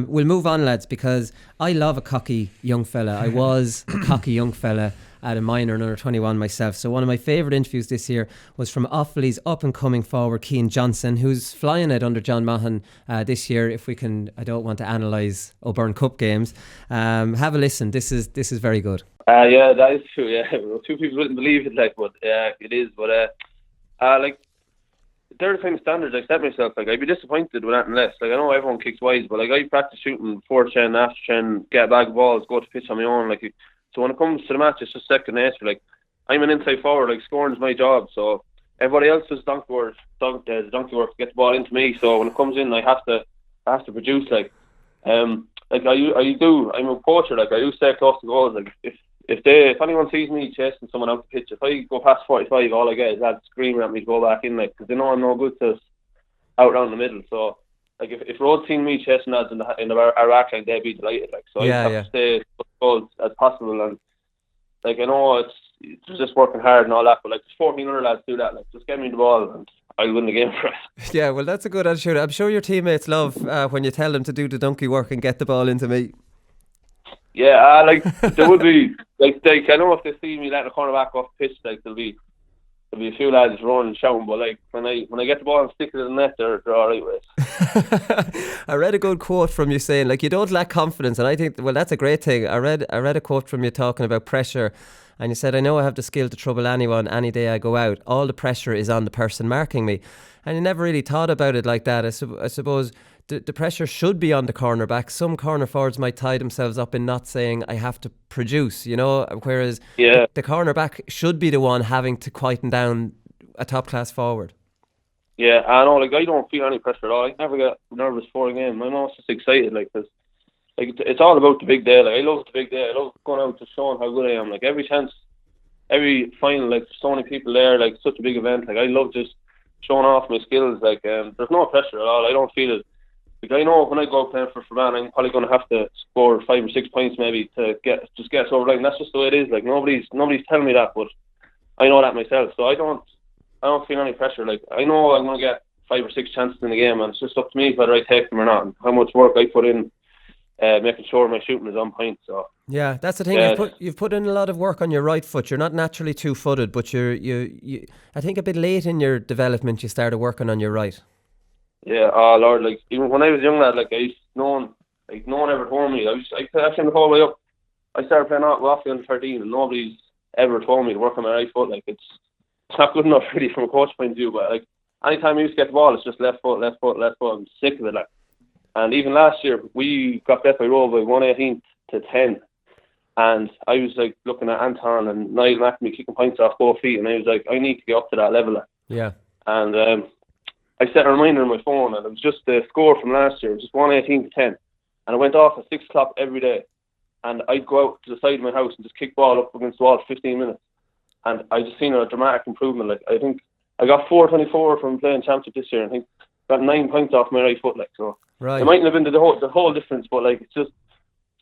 We'll move on, lads, because I love a cocky young fella. I was a cocky young fella at a minor and under 21 myself. So one of my favourite interviews this year was from Offaly's up and coming forward Kieran Johnson, who's flying it under John Mahon this year. If we can, I don't want to analyse O'Byrne Cup games. Have a listen. This is very good. Yeah, that is true. Yeah, two people wouldn't believe it, like, but yeah, it is. But like, they're the kind of standards I set myself. Like, I'd be disappointed with that less. Like, I know everyone kicks wise, but like, I practice shooting before training, after training, get a bag of balls, go to pitch on my own. Like, so when it comes to the match, it's just second nature. Like, I'm an inside forward. Like, scoring is my job. So everybody else does donkey work to get the ball into me. So when it comes in, I have to produce. Like I do. I'm a poacher. Like, I do stay close to goals. Like, if anyone sees me chasing someone out the pitch, if I go past 45, all I get is lads screaming at me to go back in, like, because they know I'm no good to out around the middle. So like, if Road seen me chasing lads in our rack line, they'd be delighted. Like, so I have to stay as close as possible. And like, I know it's just working hard and all that, but like, there's 14 other lads do that. Like, just get me the ball and I'll win the game for it. Yeah, well, that's a good attitude. I'm sure your teammates love when you tell them to do the donkey work and get the ball into me. Yeah, like, there would be like I know if they see me letting a corner back off the pitch, like, there'll be a few lads running and shouting, but like, when I get the ball and stick it in the net, they're all right with it. I read a good quote from you saying, like, you don't lack confidence, and I think, well, that's a great thing. I read a quote from you talking about pressure, and you said, I know I have the skill to trouble anyone any day I go out. All the pressure is on the person marking me. And you never really thought about it like that. I suppose the pressure should be on the cornerback. Some corner forwards might tie themselves up in not saying I have to produce, you know, whereas the cornerback should be the one having to quieten down a top class forward. Yeah, I know. Like, I don't feel any pressure at all. I never get nervous for a game. I'm always just excited, like, because like, it's all about the big day. Like, I love the big day. I love going out to showing how good I am. Like, every chance, every final, like, there's so many people there. Like, such a big event. Like, I love just showing off my skills. Like, there's no pressure at all. I don't feel it. Like, I know when I go playing for Fermanagh, I'm probably going to have to score 5 or 6 points maybe to get us over the line. That's just the way it is. Like, nobody's telling me that, but I know that myself. So I don't feel any pressure. Like, I know I'm going to get 5 or 6 chances in the game, and it's just up to me whether I take them or not, and how much work I put in making sure my shooting is on point. So yeah, that's the thing. You've put in a lot of work on your right foot. You're not naturally two-footed, but you I think a bit late in your development you started working on your right. Yeah, oh Lord, like, even when I was young lad, like, no one ever told me. I played the whole way up. I started playing Waffle under 13, and nobody's ever told me to work on my right foot. Like, it's not good enough really from a coach point of view, but like, anytime I used to get the ball, it's just left foot. I'm sick of it. Like, and even last year, we got beat by Roe by 118 to 10. And I was like looking at Anton and Niall McNamee kicking points off both feet, and I was like, I need to get up to that level. Like. Yeah. And I set a reminder on my phone, and it was just the score from last year. It was just 118 to 10. And it went off at 6 o'clock every day. And I'd go out to the side of my house and just kick ball up against the wall for 15 minutes. And I just seen a dramatic improvement. Like, I think I got 424 from playing championship this year. I think got 9 points off my right foot. Like, so right. It mightn't have been the whole difference, but like, it's just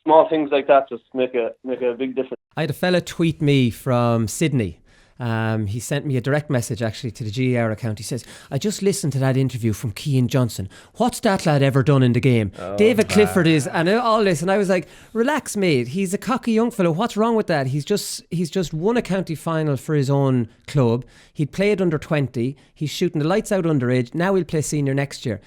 small things like that just make a big difference. I had a fella tweet me from Sydney. He sent me a direct message actually to the GAA account. He says, I just listened to that interview from Kieran Johnson. What's that lad ever done in the game? David Clifford is, and all this. And I was like, relax, mate. He's a cocky young fellow. What's wrong with that? He's just won a county final for his own club. He'd played under 20. He's shooting the lights out underage. Now he'll play senior next year.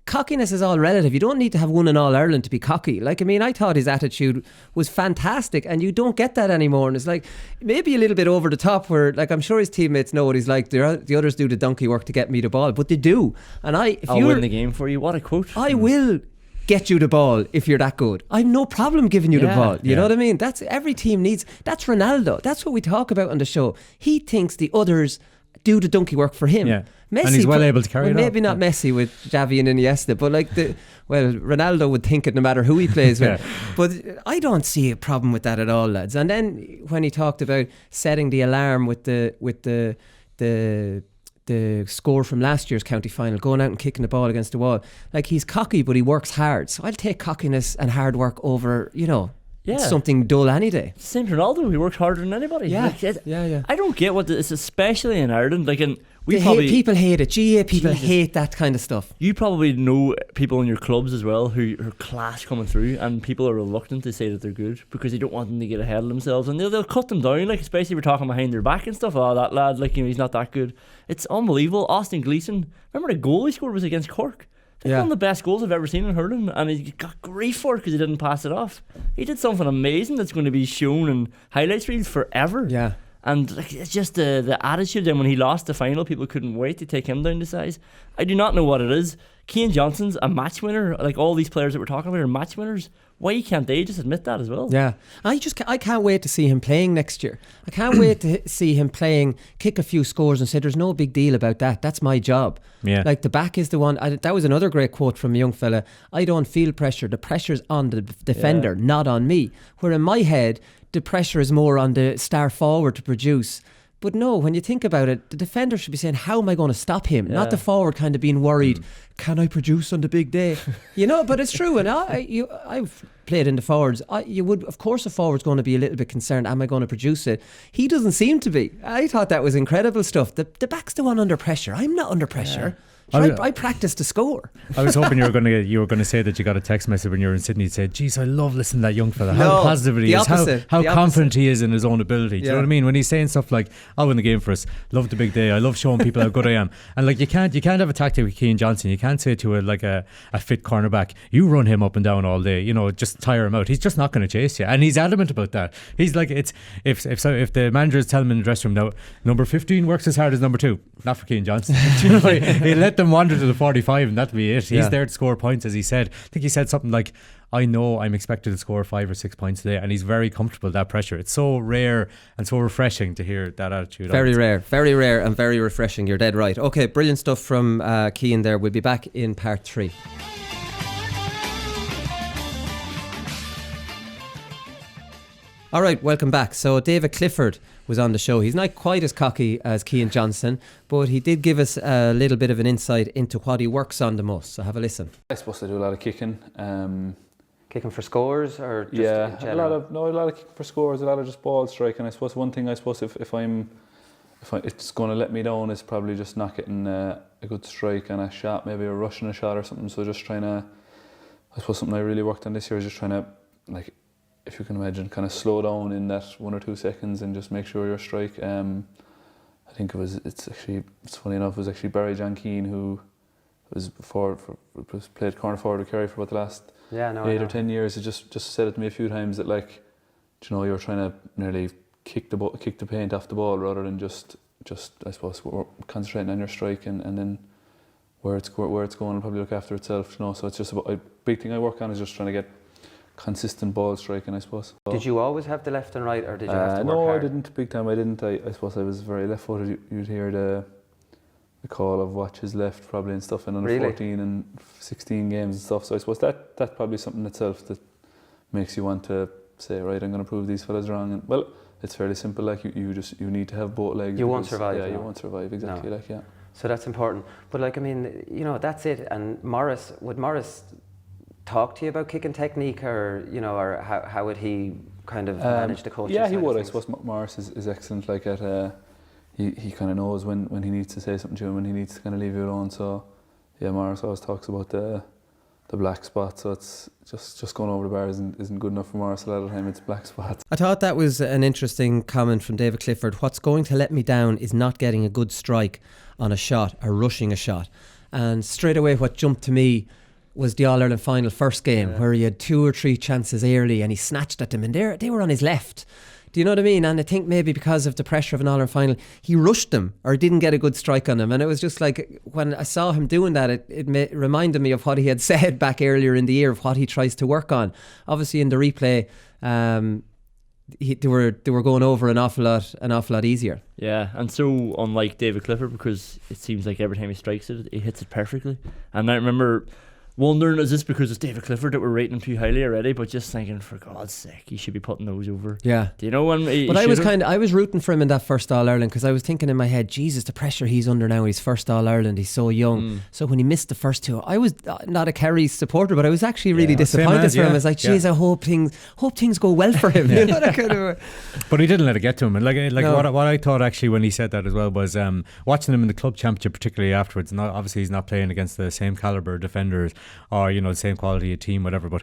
Cockiness is all relative. You don't need to have won an All-Ireland to be cocky. Like, I mean, I thought his attitude was fantastic, and you don't get that anymore. And it's like, maybe a little bit over the top where, like, I'm sure his teammates know what he's like. The others do the donkey work to get me the ball, but they do. And I'll win the game for you. What a quote. I will get you the ball if you're that good. I've no problem giving you the ball. You know what I mean? That's every team needs. That's Ronaldo. That's what we talk about on the show. He thinks the others do the donkey work for him. Yeah. Messi, and he's well able to carry it maybe not Messi with Xavi and Iniesta, but like Ronaldo would think it no matter who he plays with. But I don't see a problem with that at all, lads. And then when he talked about setting the alarm with the score from last year's county final, going out and kicking the ball against the wall, like, he's cocky but he works hard. So I'll take cockiness and hard work over, you know, It's something dull any day. Same for Ronaldo. He works harder than anybody. Yeah, Like, yeah. I don't get what it's especially in Ireland. Like, and people hate it. GAA people hate that kind of stuff. You probably know people in your clubs as well who are class coming through, and people are reluctant to say that they're good because they don't want them to get ahead of themselves, and they'll cut them down. Like, especially if we're talking behind their back and stuff. Oh, that lad, like, he's not that good. It's unbelievable. Austin Gleeson. Remember the goal he scored was against Cork. One of the best goals I've ever seen in hurling, and he got grief for it because he didn't pass it off. He did something amazing that's going to be shown in highlights reels forever. Yeah. And like, it's just the attitude. And when he lost the final, people couldn't wait to take him down to size. I do not know what it is. Kieran Johnson's a match winner. Like, all these players that we're talking about are match winners. Why can't they just admit that as well? Yeah, I can't wait to see him playing next year. I can't wait to see him playing, kick a few scores and say there's no big deal about that. That's my job. Yeah. Like, the back is the one. That was another great quote from a young fella. I don't feel pressure. The pressure's on the defender, not on me. Where in my head, the pressure is more on the star forward to produce. But no, when you think about it, the defender should be saying, how am I going to stop him? Not the forward kind of being worried, can I produce on the big day? But it's true. And I've played in the forwards. Of course, a forward's going to be a little bit concerned, am I going to produce it? He doesn't seem to be. I thought that was incredible stuff. The back's the one under pressure. I'm not under pressure. I practiced to score. I was hoping you were going to say that you got a text message when you were in Sydney. You said, "Geez, I love listening to that young fella. How positive he is. How confident he is in his own ability." Do you know what I mean? When he's saying stuff like, "I'll win the game for us. Love the big day. I love showing people how good I am." And like, you can't have a tactic with Kieran Johnson. You can't say to a fit cornerback, "You run him up and down all day. Just tire him out." He's just not going to chase you, and he's adamant about that. He's like, if the manager is telling him in the dressing room now, number 15 works as hard as number 2. Not for Kieran Johnson. He'll let them wander to the 45 and that'll be it. He's there to score points, as he said. I think he said something like, I know I'm expected to score 5 or 6 points today, and he's very comfortable with that pressure. It's so rare and so refreshing to hear that attitude. Very rare and very refreshing. You're dead right. Okay, brilliant stuff from Cian there. We'll be back in part 3. All right, welcome back. So David Clifford was on the show. He's not quite as cocky as Kieran Johnson, but he did give us a little bit of an insight into what he works on the most. So have a listen. I suppose I do a lot of kicking. Kicking for scores, or just in general? a lot of kicking for scores, a lot of just ball striking. I suppose one thing, if it's going to let me down, is probably just not getting a good strike and a shot, maybe or rushing a shot or something. So just trying to, I suppose something I really worked on this year is just trying to, like, if you can imagine, kind of slow down in that 1 or 2 seconds and just make sure your strike. I think it's funny enough, it was actually Barry John Keane who was played corner forward with Kerry for about the last 8 or 10 years. He just said it to me a few times that, like, you're trying to nearly kick the paint off the ball rather than just I suppose concentrating on your strike and then where it's going will probably look after itself. So it's just about a big thing I work on is just trying to get consistent ball striking, I suppose. Did you always have the left and right, or did you have to work hard? No, I didn't. Big time, I didn't. I suppose I was very left-footed. You'd hear the call of watch his left probably and stuff in under 14 and 16 games and stuff. So I suppose that's probably something itself that makes you want to say, right, I'm going to prove these fellas wrong. And well, it's fairly simple. Like you need to have both legs. You won't survive. Yeah, you won't survive exactly. No. So that's important. But like, I mean, that's it. And would Morris talk to you about kicking technique, or how would he kind of manage the coaching? Yeah, he would. I suppose Morris is excellent. Like he kind of knows when he needs to say something to you and when he needs to kind of leave you alone. So yeah, Morris always talks about the black spot. So it's just going over the bar isn't good enough for Morris. A lot of the time it's black spots. I thought that was an interesting comment from David Clifford. What's going to let me down is not getting a good strike on a shot or rushing a shot. And straight away, what jumped to me was the All-Ireland final first game, where he had 2 or 3 chances early and he snatched at them, and they were on his left. Do you know what I mean? And I think maybe because of the pressure of an All-Ireland final, he rushed them or didn't get a good strike on them. And it was just like, when I saw him doing that, it reminded me of what he had said back earlier in the year, of what he tries to work on. Obviously in the replay, they were going over an awful lot easier. Yeah, and so unlike David Clifford, because it seems like every time he strikes it, he hits it perfectly. And I remember wondering, is this because it's David Clifford that we're rating him too highly already? But just thinking, for God's sake, he should be putting those over. Yeah. Do you know when? But I was rooting for him in that first All Ireland, because I was thinking in my head, Jesus, the pressure he's under now. He's first All Ireland. He's so young. So when he missed the first two, I was not a Kerry supporter, but I was actually really disappointed for him. I was like, geez, I hope things go well for him. You know, that kind of. But he didn't let it get to him. And what I thought actually when he said that as well was watching him in the club championship, particularly afterwards. Obviously, he's not playing against the same caliber defenders or the same quality of team, whatever. But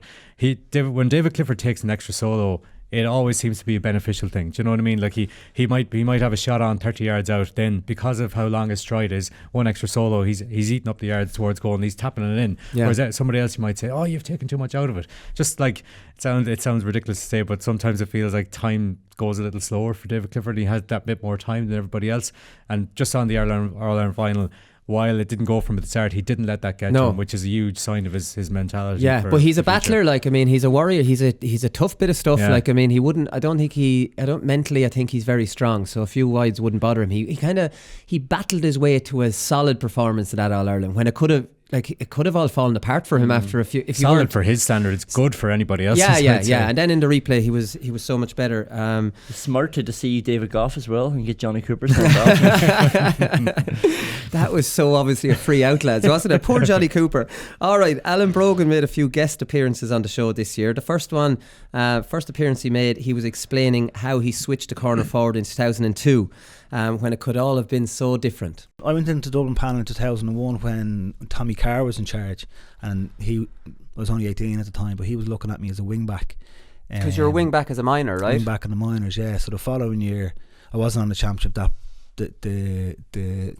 when David Clifford takes an extra solo, it always seems to be a beneficial thing. Do you know what I mean? Like he might have a shot on 30 yards out. Then because of how long his stride is, one extra solo, he's eating up the yards towards goal and he's tapping it in. Yeah. Whereas somebody else, you might say, "Oh, you've taken too much out of it." Just like it sounds ridiculous to say, but sometimes it feels like time goes a little slower for David Clifford. He has that bit more time than everybody else. And just on the All Ireland final, while it didn't go from the start, he didn't let that get to him, which is a huge sign of his mentality. Yeah, but he's a battler. Like, I mean, he's a warrior. He's a tough bit of stuff. Yeah. Like, I mean, mentally, I think he's very strong. So a few wides wouldn't bother him. He battled his way to a solid performance at that All Ireland when it could have all fallen apart for him after a few. If solid for his standards, good for anybody else. Yeah. And then in the replay, he was so much better. It's smart to see David Goff as well and get Johnny Cooper sent off. That was so obviously a free out, lads, wasn't it? Poor Johnny Cooper. All right, Alan Brogan made a few guest appearances on the show this year. The first appearance he made, he was explaining how he switched to corner forward in 2002. When it could all have been so different. I went into Dublin panel in 2001 when Tommy Carr was in charge, and he was only 18 at the time, but he was looking at me as a wing back. Because you're a wing back as a minor, right? Wing back in the minors, yeah. So the following year, I wasn't on the championship. The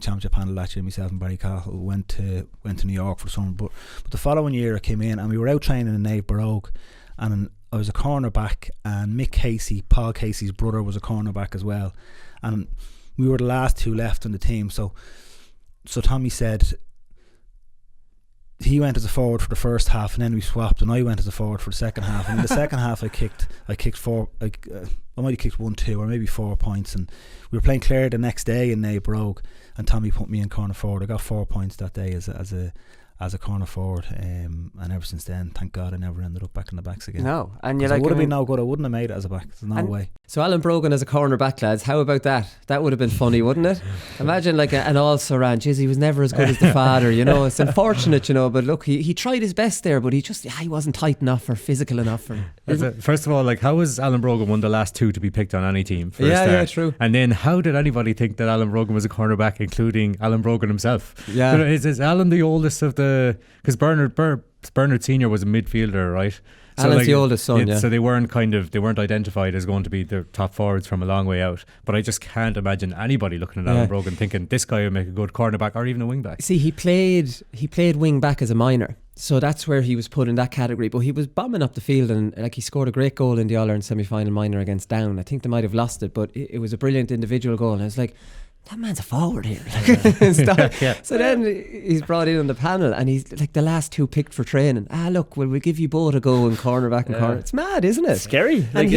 championship panel that year, myself and Barry Cahill went to New York for the summer. But the following year, I came in and we were out training in Nave Brogue, and I was a corner back, and Mick Casey, Paul Casey's brother, was a corner back as well, and we were the last two left in the team. So Tommy said he went as a forward for the first half, and then we swapped, and I went as a forward for the second half. And in the second half, I kicked four. I might have kicked 1, 2, or maybe 4 points. And we were playing Clare the next day in Nave Brogue, and Tommy put me in corner forward. I got 4 points that day as a corner forward, and ever since then, thank God, I never ended up back in the backs again. No, and I would have been no good. I wouldn't have made it as a back. There's no way. So Alan Brogan as a corner back, lads, how about that? That would have been funny, wouldn't it? Imagine like an also ran. Jeez, he was never as good as the father. It's unfortunate, but look, he tried his best there, but he wasn't tight enough or physical enough. First of all, like, how was Alan Brogan one of the last two to be picked on any team? Yeah, true. And then how did anybody think that Alan Brogan was a cornerback, including Alan Brogan himself? Yeah, is Alan the oldest of the? Because Bernard Senior was a midfielder, right? So Alan's the oldest son, yeah. So they weren't identified as going to be the top forwards from a long way out. But I just can't imagine anybody looking at Alan Brogan thinking this guy would make a good cornerback or even a wing back. See, he played wing back as a minor, so that's where he was put in that category. But he was bombing up the field, and like, he scored a great goal in the All-Ireland semi-final minor against Down. I think they might have lost it, but it was a brilliant individual goal, and I was like, that man's a forward here. So then he's brought in on the panel, and he's like the last two picked for training. Look, we'll give you both a go in cornerback and corner. It's mad, isn't it? Scary. And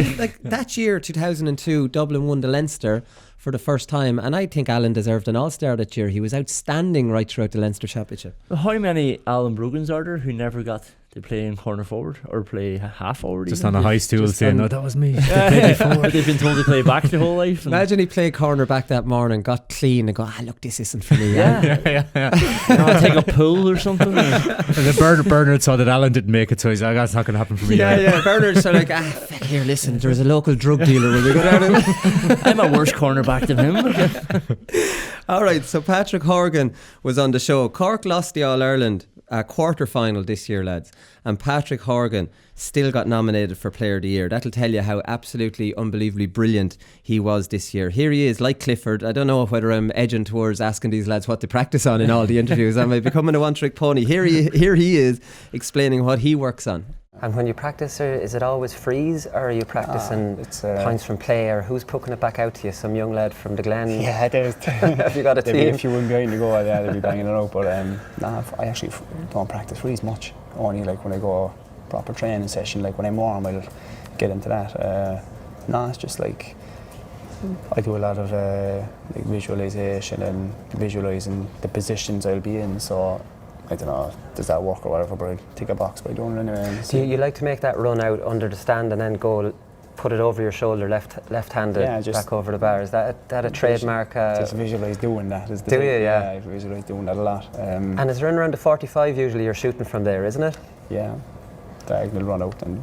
that year, 2002, Dublin won the Leinster for the first time, and I think Alan deserved an All-Star that year. He was outstanding right throughout the Leinster Championship. How many Alan Brogans are there who never got to play in corner forward or play half forward? Just on a high stool saying, no, that was me. They've been told to play back the whole life. Imagine he played corner back that morning, got clean, and go, look, this isn't for me. Take a pull or something. And then Bernard saw that Alan didn't make it, so he's like, that's not going to happen for me. Bernard's so like, here, listen, there's a local drug dealer. Will we go down in? I'm a worse cornerback than him. All right, so Patrick Horgan was on the show. Cork lost the All-Ireland quarter-final this year, lads, and Patrick Horgan still got nominated for Player of the Year. That'll tell you how absolutely unbelievably brilliant he was this year. Here he is, like Clifford. I don't know whether I'm edging towards asking these lads what to practice on in all the interviews. Am I becoming a one-trick pony? Here he is explaining what he works on. And when you practice, is it always freeze, or are you practicing points from play, or who's poking it back out to you? Some young lad from the Glen? Yeah, there's have you got a team? If you wouldn't behind the goal, they'd be banging it out. But I actually don't practice freeze much. Only like when I go proper training session, like when I'm warm, I'll get into that. It's just like I do a lot of like visualization and visualizing the positions I'll be in. So I don't know, does that work or whatever, but I'd tick a box by doing it anyway. Do you like to make that run out under the stand and then go put it over your shoulder, left-handed, back over the bar? Is that a trademark? Just visualise doing that. Is the do thing. you? Yeah. I visualise doing that a lot. And it's run around the 45 usually you're shooting from there, isn't it? Yeah. Diagonal run out and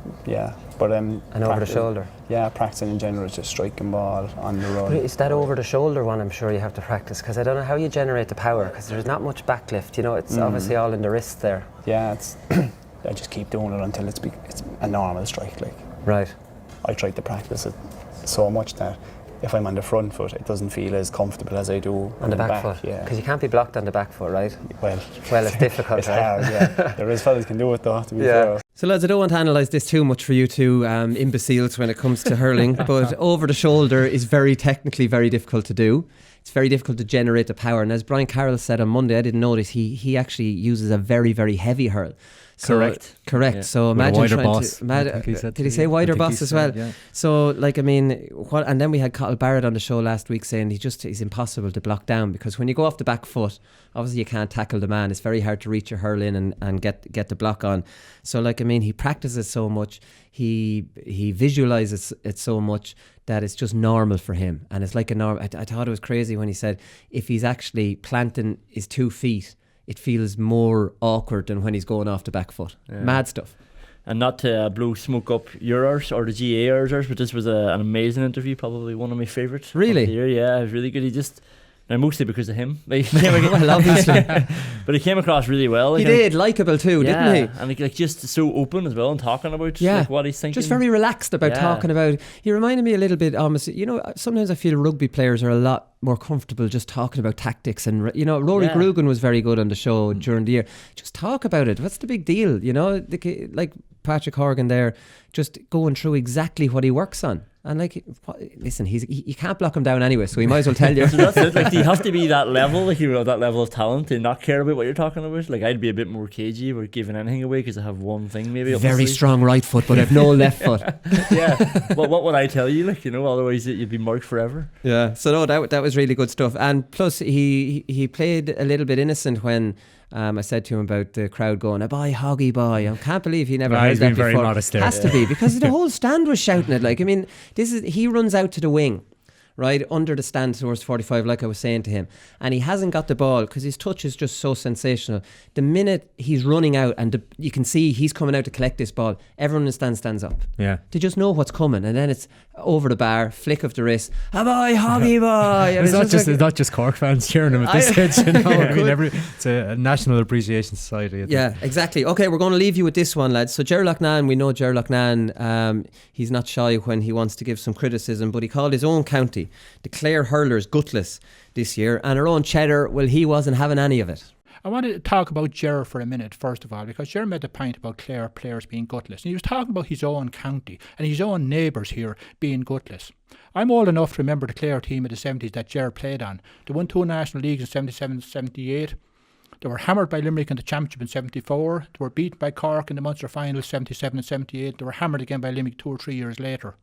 but and over the shoulder. Yeah, practicing in general is just striking ball on the run. But it's that over the shoulder one I'm sure you have to practice, because I don't know how you generate the power, because there's not much backlift, you know, it's obviously all in the wrist there. Yeah, it's I just keep doing it until it's a normal strike, like. Right. I try to practice it so much that if I'm on the front foot, it doesn't feel as comfortable as I do on the back foot. Yeah, because you can't be blocked on the back foot, right? Well, it's difficult. It's hard. Yeah, there is fellas can do it though. To be fair. So lads, I don't want to analyse this too much for you two imbeciles when it comes to hurling, but over the shoulder is technically very difficult to do. It's very difficult to generate the power, and as Brian Carroll said on Monday, I didn't notice he actually uses a very, very very heavy hurl. So, correct. Yeah. So imagine trying to. Did he say wider boss as well? Yeah. So like, I mean, and then we had Cottle Barrett on the show last week saying he's impossible to block down, because when you go off the back foot, obviously you can't tackle the man. It's very hard to reach your hurl in and get the block on. So like, I mean, he practices so much, he visualizes it so much that it's just normal for him. And it's like a normal. I thought it was crazy when he said if he's actually planting his 2 feet, it feels more awkward than when he's going off the back foot. Yeah. Mad stuff. And not to blow smoke up yours or the GAA ours, but this was an amazing interview, probably one of my favourites. Really? Yeah, it was really good. He just... Now, mostly because of him. Like, well, obviously. But he came across really well. Like, he did, likeable too, didn't he? And like just so open as well and talking about like, what he's thinking. Just very relaxed about talking about. He reminded me a little bit, you know, sometimes I feel rugby players are a lot more comfortable just talking about tactics, and you know, Rory Brogan was very good on the show during the year. Just talk about it. What's the big deal? You know, like Patrick Horgan there, just going through exactly what he works on. And like, listen, you can't block him down anyway, so he might as well tell you. So that's it. Like, you have to be that level, like, you know, that level of talent, and not care about what you're talking about. Like, I'd be a bit more cagey about giving anything away because I have one thing maybe. Very strong right foot, but I've no left foot. Yeah. Well, what would I tell you? Like, you know, otherwise you'd be marked forever. Yeah. So no, that was really good stuff. And plus, he played a little bit innocent when. I said to him about the crowd going, "A boy, hoggy boy." I can't believe he never heard that before. Very modest there. Has to be, because the whole stand was shouting it. Like, I mean, he runs out to the wing, right under the stand towards 45, like I was saying to him, and he hasn't got the ball because his touch is just so sensational. The minute he's running out and you can see he's coming out to collect this ball, everyone in the stand stands up. Yeah, they just know what's coming, and then it's over the bar, flick of the wrist, "A boy, hoggy boy." It's not just Cork fans cheering him at this stage. You know? I mean, it's a national appreciation society. Yeah, exactly. Okay, we're going to leave you with this one, lads. So Ger Loughnane, we know Ger Loughnane, he's not shy when he wants to give some criticism, but he called his own county, the Clare Hurlers, gutless this year, and our own Cheddar, well, he wasn't having any of it. I wanted to talk about Ger for a minute, first of all, because Ger made the point about Clare players being gutless. And he was talking about his own county and his own neighbours here being gutless. I'm old enough to remember the Clare team of the 70s that Ger played on. They won 2 national leagues in 77 and 78. They were hammered by Limerick in the championship in 74. They were beaten by Cork in the Munster finals 77 and 78. They were hammered again by Limerick 2 or 3 years later.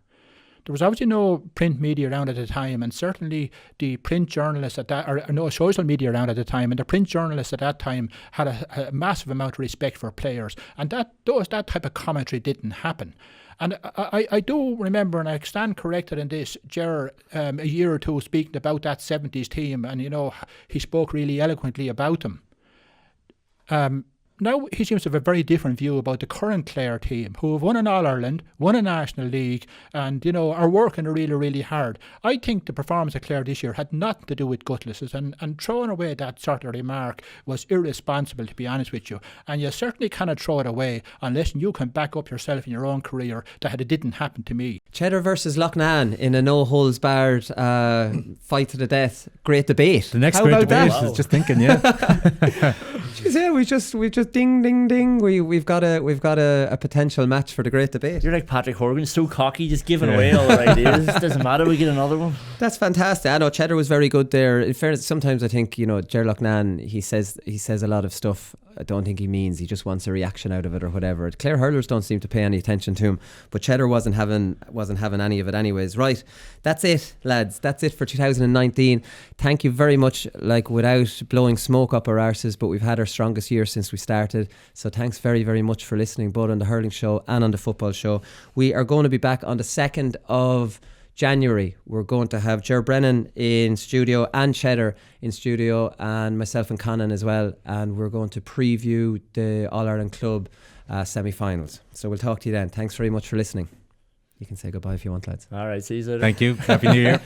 There was obviously no print media around at the time, and certainly the print journalists at that, or no social media around at the time, and the print journalists at that time had a massive amount of respect for players, and that type of commentary didn't happen. And I do remember, and I stand corrected in this, Ger, a year or two speaking about that 70s team, and you know, he spoke really eloquently about them. Now he seems to have a very different view about the current Clare team, who have won an All-Ireland, won a National League, and, you know, are working really, really hard. I think the performance of Clare this year had nothing to do with gutlessness, and throwing away that sort of remark was irresponsible, to be honest with you. And you certainly cannot throw it away unless you can back up yourself in your own career that it didn't happen to me. Cheddar versus Loughnane in a no-holds-barred fight to the death. Great debate. The next great debate. I was just thinking, yeah. Jeez, yeah, we just ding ding ding. We've got a potential match for the great debate. You're like Patrick Horgan, so cocky, just giving away all our ideas. Doesn't matter, we get another one. That's fantastic. I know Cheddar was very good there. In fairness, sometimes I think, you know, Ger Luckman, he says a lot of stuff I don't think he means. He just wants a reaction out of it or whatever. Clare hurlers don't seem to pay any attention to him, but Cheddar wasn't having any of it anyways. Right, that's it, lads. That's it for 2019. Thank you very much. Like, without blowing smoke up our arses, but we've had our strongest year since we started. So thanks very, very much for listening, both on the hurling show and on the football show. We are going to be back on the 2nd of January. We're going to have Ger Brennan in studio and Cheddar in studio, and myself and Conan as well, and we're going to preview the All-Ireland Club semi-finals. So we'll talk to you then. Thanks very much for listening. You can say goodbye if you want, lads. All right, see you later. Thank you. Happy New Year.